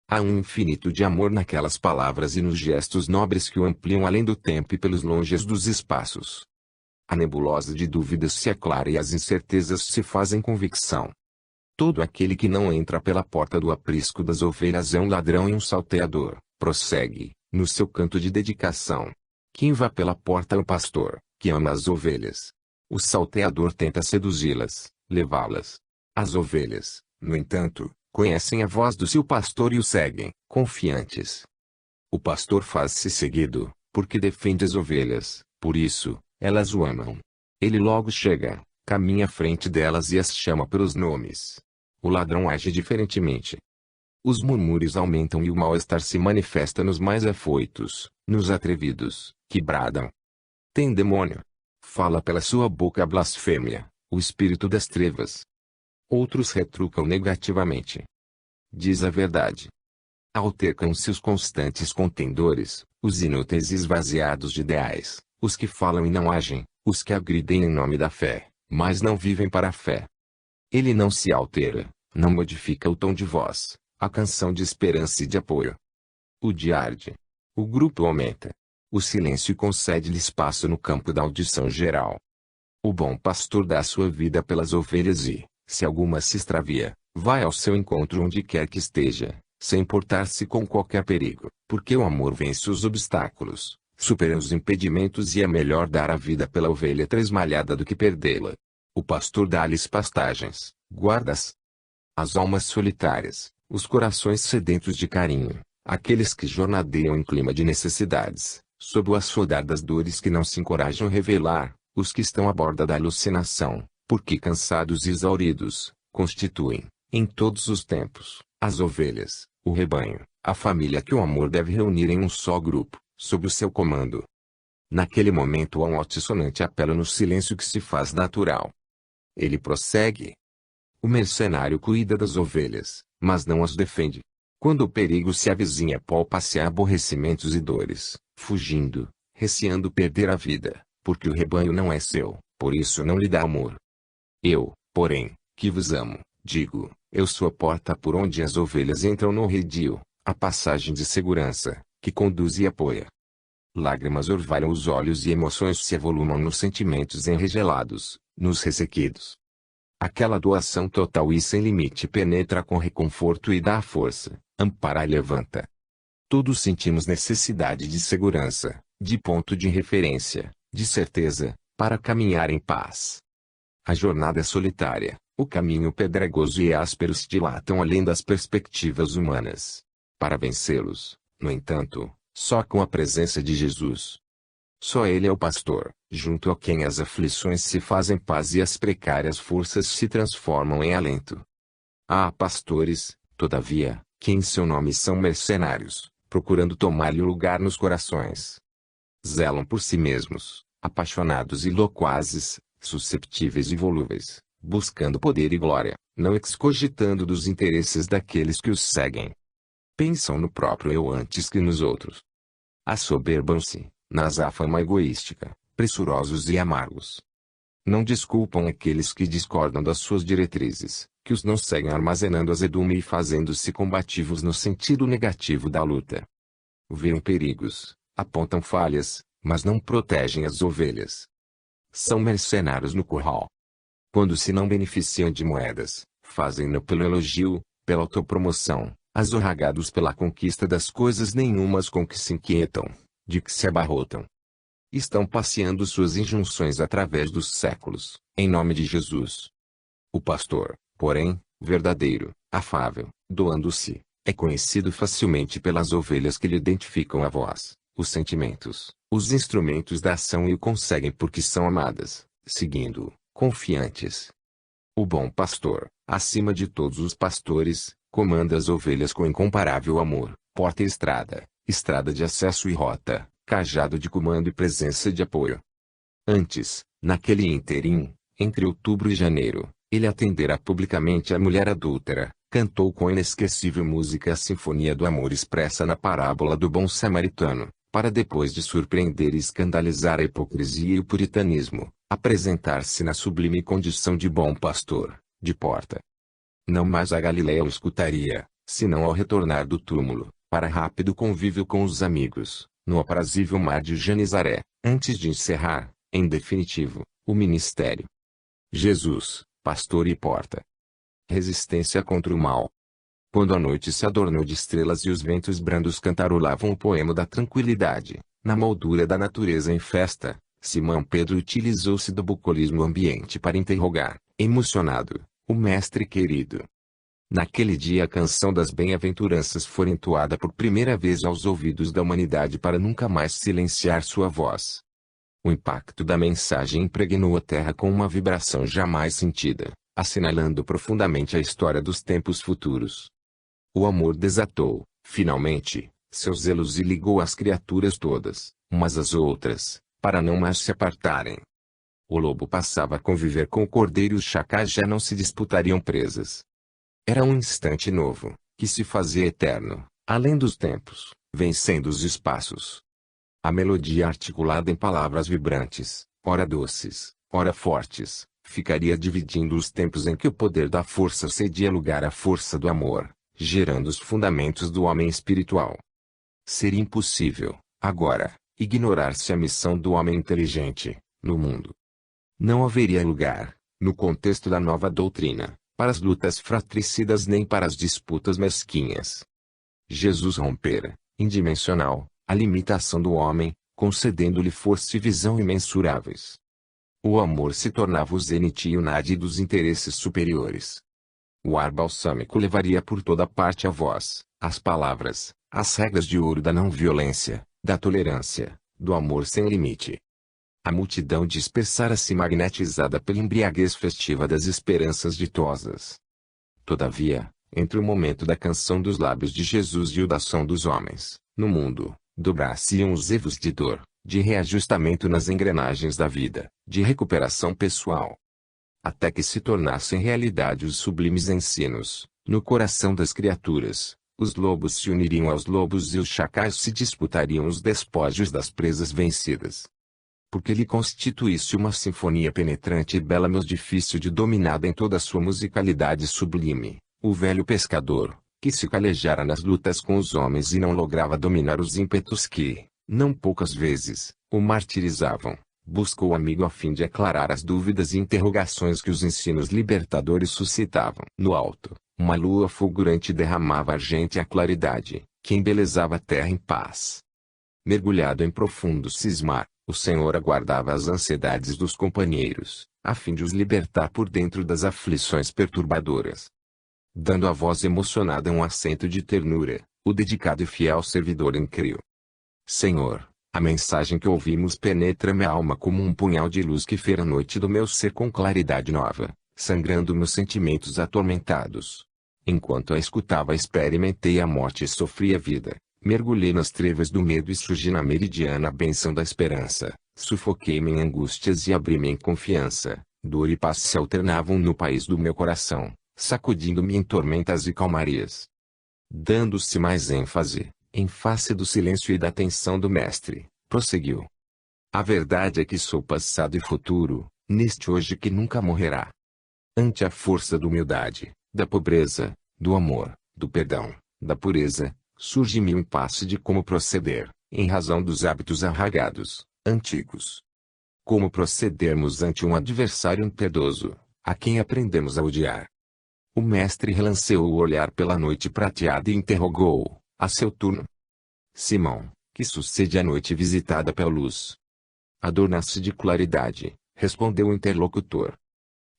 Speaker 1: Há um infinito de amor naquelas palavras e nos gestos nobres que o ampliam além do tempo e pelos longes dos espaços. A nebulosa de dúvidas se aclara e as incertezas se fazem convicção. Todo aquele que não entra pela porta do aprisco das ovelhas é um ladrão e um salteador, prossegue, no seu canto de dedicação. Quem vá pela porta é o pastor, que ama as ovelhas. O salteador tenta seduzi-las, levá-las. As ovelhas, no entanto, conhecem a voz do seu pastor e o seguem, confiantes. O pastor faz-se seguido, porque defende as ovelhas, por isso, elas o amam. Ele logo chega, caminha à frente delas e as chama pelos nomes. O ladrão age diferentemente. Os murmúrios aumentam e o mal-estar se manifesta nos mais afoitos, nos atrevidos, que bradam. Tem demônio. Fala pela sua boca a blasfêmia, o espírito das trevas. Outros retrucam negativamente. Diz a verdade. Altercam-se os constantes contendores, os inúteis e esvaziados de ideais, os que falam e não agem, os que agridem em nome da fé, mas não vivem para a fé. Ele não se altera, não modifica o tom de voz, a canção de esperança e de apoio. O dia arde. O grupo aumenta. O silêncio concede-lhe espaço no campo da audição geral. O bom pastor dá a sua vida pelas ovelhas e, se alguma se extravia, vai ao seu encontro onde quer que esteja, sem importar-se com qualquer perigo, porque o amor vence os obstáculos, supera os impedimentos e é melhor dar a vida pela ovelha tresmalhada do que perdê-la. O pastor dá-lhes pastagens, guardas. As almas solitárias, os corações sedentos de carinho, aqueles que jornadeiam em clima de necessidades, sob o açoitar das dores que não se encorajam a revelar, os que estão à borda da alucinação, porque cansados e exauridos, constituem, em todos os tempos, as ovelhas, o rebanho, a família que o amor deve reunir em um só grupo, sob o seu comando. Naquele momento há um altissonante apelo no silêncio que se faz natural. Ele prossegue. O mercenário cuida das ovelhas, mas não as defende. Quando o perigo se avizinha, poupa-se a aborrecimentos e dores, fugindo, receando perder a vida, porque o rebanho não é seu, por isso não lhe dá amor. Eu, porém, que vos amo, digo, eu sou a porta por onde as ovelhas entram no redil, a passagem de segurança, que conduz e apoia. Lágrimas orvalham os olhos e emoções se avolumam nos sentimentos enregelados, nos ressequidos. Aquela doação total e sem limite penetra com reconforto e dá força, ampara e levanta. Todos sentimos necessidade de segurança, de ponto de referência, de certeza, para caminhar em paz. A jornada é solitária, o caminho pedregoso e áspero se dilatam além das perspectivas humanas. Para vencê-los, no entanto, só com a presença de Jesus. Só Ele é o pastor, junto a quem as aflições se fazem paz e as precárias forças se transformam em alento. Há pastores, todavia, que em seu nome são mercenários, procurando tomar-lhe o lugar nos corações. Zelam por si mesmos, apaixonados e loquazes, susceptíveis e volúveis, buscando poder e glória, não excogitando dos interesses daqueles que os seguem. Pensam no próprio eu antes que nos outros. Assoberbam-se, na azáfama egoística, pressurosos e amargos. Não desculpam aqueles que discordam das suas diretrizes, que os não seguem armazenando azedume e fazendo-se combativos no sentido negativo da luta. Veem perigos, apontam falhas, mas não protegem as ovelhas. São mercenários no curral. Quando se não beneficiam de moedas, fazem-no pelo elogio, pela autopromoção, azorragados pela conquista das coisas nenhumas com que se inquietam, de que se abarrotam. Estão passeando suas injunções através dos séculos, em nome de Jesus. O pastor, porém, verdadeiro, afável, doando-se, é conhecido facilmente pelas ovelhas que lhe identificam a voz, os sentimentos, os instrumentos da ação e o conseguem porque são amadas, seguindo-o, confiantes. O bom pastor, acima de todos os pastores, comanda as ovelhas com incomparável amor, porta e estrada, estrada de acesso e rota, cajado de comando e presença de apoio. Antes, naquele ínterim, entre outubro e janeiro, ele atendera publicamente a mulher adúltera, cantou com inesquecível música a Sinfonia do Amor expressa na parábola do bom samaritano, para depois de surpreender e escandalizar a hipocrisia e o puritanismo, apresentar-se na sublime condição de bom pastor, de porta. Não mais a Galileia o escutaria, senão ao retornar do túmulo, para rápido convívio com os amigos, no aprazível mar de Genezaré, antes de encerrar, em definitivo, o ministério. Jesus, pastor e porta. Resistência contra o mal. Quando a noite se adornou de estrelas e os ventos brandos cantarolavam o poema da tranquilidade, na moldura da natureza em festa, Simão Pedro utilizou-se do bucolismo ambiente para interrogar, emocionado, o mestre querido. Naquele dia a canção das bem-aventuranças foi entoada por primeira vez aos ouvidos da humanidade para nunca mais silenciar sua voz. O impacto da mensagem impregnou a terra com uma vibração jamais sentida, assinalando profundamente a história dos tempos futuros. O amor desatou, finalmente, seus zelos e ligou as criaturas todas, umas às outras, para não mais se apartarem. O lobo passava a conviver com o cordeiro e os chacais já não se disputariam presas. Era um instante novo, que se fazia eterno, além dos tempos, vencendo os espaços. A melodia articulada em palavras vibrantes, ora doces, ora fortes, ficaria dividindo os tempos em que o poder da força cedia lugar à força do amor, gerando os fundamentos do homem espiritual. Seria impossível, agora, ignorar-se a missão do homem inteligente, no mundo. Não haveria lugar, no contexto da nova doutrina, para as lutas fratricidas nem para as disputas mesquinhas. Jesus rompera, indimensional, a limitação do homem, concedendo-lhe força e visão imensuráveis. O amor se tornava o zênite e o nadi dos interesses superiores. O ar balsâmico levaria por toda parte a voz, as palavras, as regras de ouro da não-violência, da tolerância, do amor sem limite. A multidão dispersara-se magnetizada pela embriaguez festiva das esperanças ditosas. Todavia, entre o momento da canção dos lábios de Jesus e o da ação dos homens, no mundo, dobrar-se-iam os evos de dor, de reajustamento nas engrenagens da vida, de recuperação pessoal. Até que se tornassem realidade os sublimes ensinos, no coração das criaturas, os lobos se uniriam aos lobos e os chacais se disputariam os despojos das presas vencidas. Porque lhe constituísse uma sinfonia penetrante e bela mas difícil de dominada em toda a sua musicalidade sublime, o velho pescador, que se calejara nas lutas com os homens e não lograva dominar os ímpetos que, não poucas vezes, o martirizavam, buscou o amigo a fim de aclarar as dúvidas e interrogações que os ensinos libertadores suscitavam. No alto, uma lua fulgurante derramava argente a claridade, que embelezava a terra em paz. Mergulhado em profundo cismar, o Senhor aguardava as ansiedades dos companheiros, a fim de os libertar por dentro das aflições perturbadoras. Dando à voz emocionada um acento de ternura, o dedicado e fiel servidor inquiriu: Senhor, a mensagem que ouvimos penetra minha alma como um punhal de luz que fere a noite do meu ser com claridade nova, sangrando meus sentimentos atormentados. Enquanto a escutava experimentei a morte e sofri a vida, mergulhei nas trevas do medo e surgi na meridiana bênção da esperança, sufoquei-me em angústias e abri-me em confiança, dor e paz se alternavam no país do meu coração, sacudindo-me em tormentas e calmarias. Dando-se mais ênfase, em face do silêncio e da atenção do mestre, prosseguiu: A verdade é que sou passado e futuro, neste hoje que nunca morrerá. Ante a força da humildade, da pobreza, do amor, do perdão, da pureza, surge-me um impasse de como proceder, em razão dos hábitos arraigados, antigos. Como procedermos ante um adversário impiedoso, a quem aprendemos a odiar? O mestre relanceou o olhar pela noite prateada e interrogou, a seu turno: Simão, que sucede a noite visitada pela luz? Adorna-se de claridade, respondeu o interlocutor.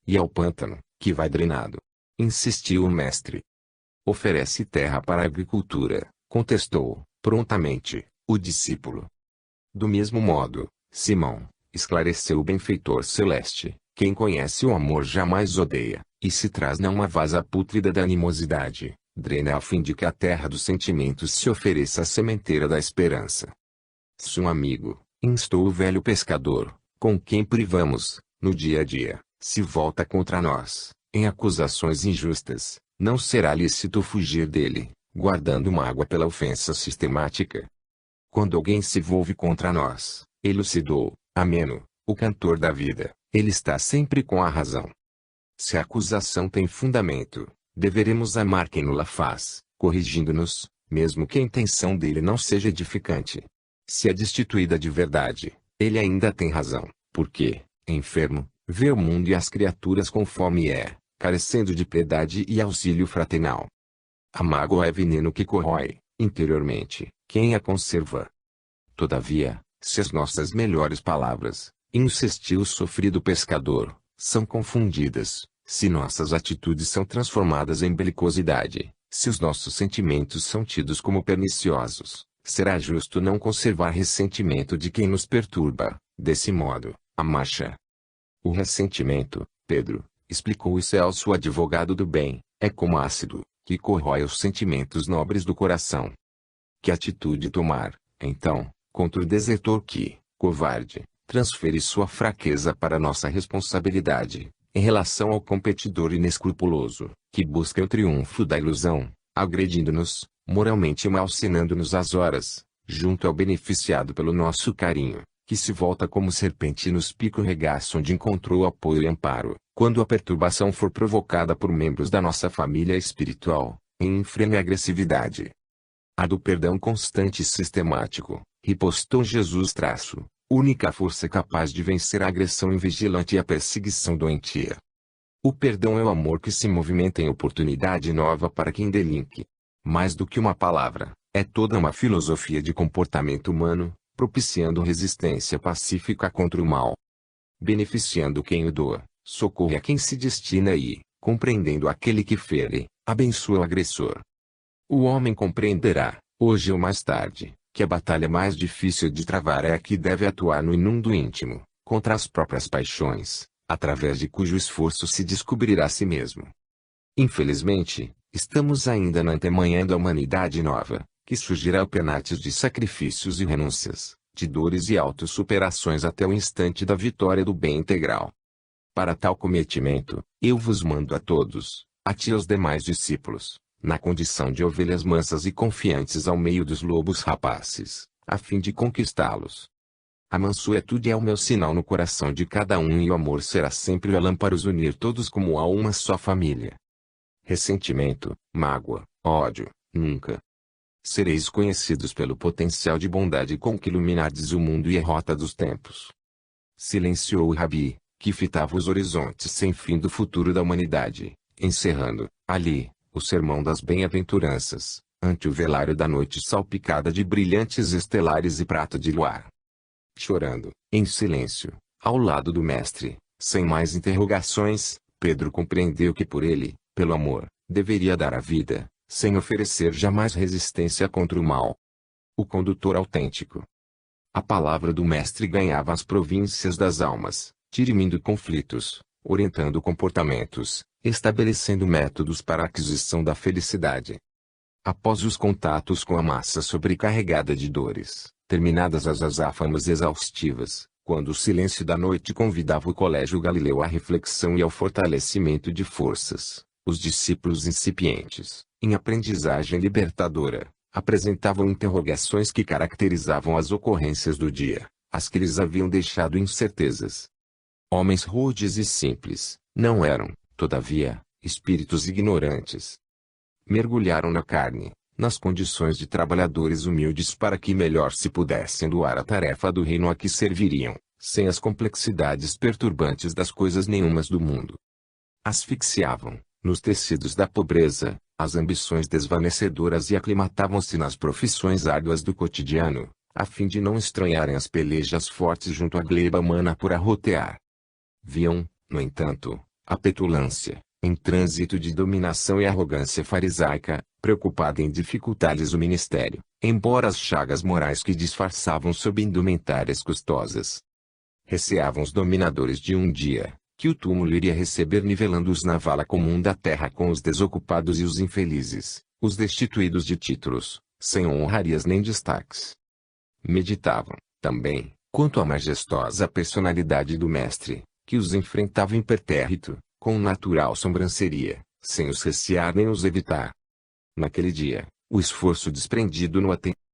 Speaker 1: E ao pântano, que vai drenado? Insistiu o mestre. Oferece terra para a agricultura, contestou, prontamente, o discípulo. Do mesmo modo, Simão, esclareceu o benfeitor celeste, quem conhece o amor jamais odeia, e se traz numa vasa pútrida da animosidade, drena a fim de que a terra dos sentimentos se ofereça à sementeira da esperança. Se um amigo, instou o velho pescador, com quem privamos, no dia a dia, se volta contra nós, em acusações injustas, não será lícito fugir dele, guardando mágoa pela ofensa sistemática. Quando alguém se volve contra nós, elucidou, ameno, o cantor da vida, ele está sempre com a razão. Se a acusação tem fundamento, deveremos amar quem nula faz, corrigindo-nos, mesmo que a intenção dele não seja edificante. Se é destituída de verdade, ele ainda tem razão, porque, enfermo, vê o mundo e as criaturas conforme é, carecendo de piedade e auxílio fraternal. A mágoa é veneno que corrói, interiormente, quem a conserva. Todavia, se as nossas melhores palavras, insistiu o sofrido pescador, são confundidas, se nossas atitudes são transformadas em belicosidade, se os nossos sentimentos são tidos como perniciosos, será justo não conservar ressentimento de quem nos perturba, desse modo, a marcha. O ressentimento, Pedro, explicou o Celso advogado do bem, é como ácido, que corrói os sentimentos nobres do coração. Que atitude tomar, então, contra o desertor que, covarde, transfere sua fraqueza para nossa responsabilidade, em relação ao competidor inescrupuloso, que busca o triunfo da ilusão, agredindo-nos, moralmente malsinando-nos as horas, junto ao beneficiado pelo nosso carinho, que se volta como serpente nos picos regaço onde encontrou apoio e amparo, quando a perturbação for provocada por membros da nossa família espiritual, em infrene agressividade. A do perdão constante e sistemático, ripostou Jesus única força capaz de vencer a agressão invigilante e a perseguição doentia. O perdão é o amor que se movimenta em oportunidade nova para quem delinque. Mais do que uma palavra, é toda uma filosofia de comportamento humano, propiciando resistência pacífica contra o mal. Beneficiando quem o doa, socorre a quem se destina e, compreendendo aquele que fere, abençoa o agressor. O homem compreenderá, hoje ou mais tarde, que a batalha mais difícil de travar é a que deve atuar no inundo íntimo, contra as próprias paixões, através de cujo esforço se descobrirá a si mesmo. Infelizmente, estamos ainda na antemanhã da humanidade nova, que surgirá penates de sacrifícios e renúncias, de dores e autossuperações até o instante da vitória do bem integral. Para tal cometimento, eu vos mando a todos, a ti e aos demais discípulos, na condição de ovelhas mansas e confiantes ao meio dos lobos rapaces, a fim de conquistá-los. A mansuetude é o meu sinal no coração de cada um e o amor será sempre a lâmpada os unir todos como a uma só família. Ressentimento, mágoa, ódio, nunca. Sereis conhecidos pelo potencial de bondade com que iluminardes o mundo e a rota dos tempos. Silenciou o Rabi, que fitava os horizontes sem fim do futuro da humanidade, encerrando, ali, o sermão das bem-aventuranças, ante o velário da noite salpicada de brilhantes estelares e prato de luar. Chorando, em silêncio, ao lado do mestre, sem mais interrogações, Pedro compreendeu que por ele, pelo amor, deveria dar a vida, sem oferecer jamais resistência contra o mal. O condutor autêntico. A palavra do mestre ganhava as províncias das almas, dirimindo conflitos, orientando comportamentos, estabelecendo métodos para a aquisição da felicidade. Após os contatos com a massa sobrecarregada de dores, terminadas as azáfamas exaustivas, quando o silêncio da noite convidava o Colégio Galileu à reflexão e ao fortalecimento de forças, os discípulos incipientes, em aprendizagem libertadora, apresentavam interrogações que caracterizavam as ocorrências do dia, as que lhes haviam deixado incertezas. Homens rudes e simples, não eram, todavia, espíritos ignorantes. Mergulharam na carne, nas condições de trabalhadores humildes para que melhor se pudessem doar a tarefa do reino a que serviriam, sem as complexidades perturbantes das coisas nenhumas do mundo. Asfixiavam, nos tecidos da pobreza, as ambições desvanecedoras e aclimatavam-se nas profissões árduas do cotidiano, a fim de não estranharem as pelejas fortes junto à gleba humana por arrotear. Viam, no entanto, a petulância, em trânsito de dominação e arrogância farisaica, preocupada em dificultar-lhes o ministério, embora as chagas morais que disfarçavam sob indumentárias custosas. Receavam os dominadores de um dia, que o túmulo iria receber nivelando-os na vala comum da terra com os desocupados e os infelizes, os destituídos de títulos, sem honrarias nem destaques. Meditavam, também, quanto à majestosa personalidade do mestre, que os enfrentava impertérrito, com natural sobranceria, sem os recear nem os evitar. Naquele dia, o esforço desprendido no atendimento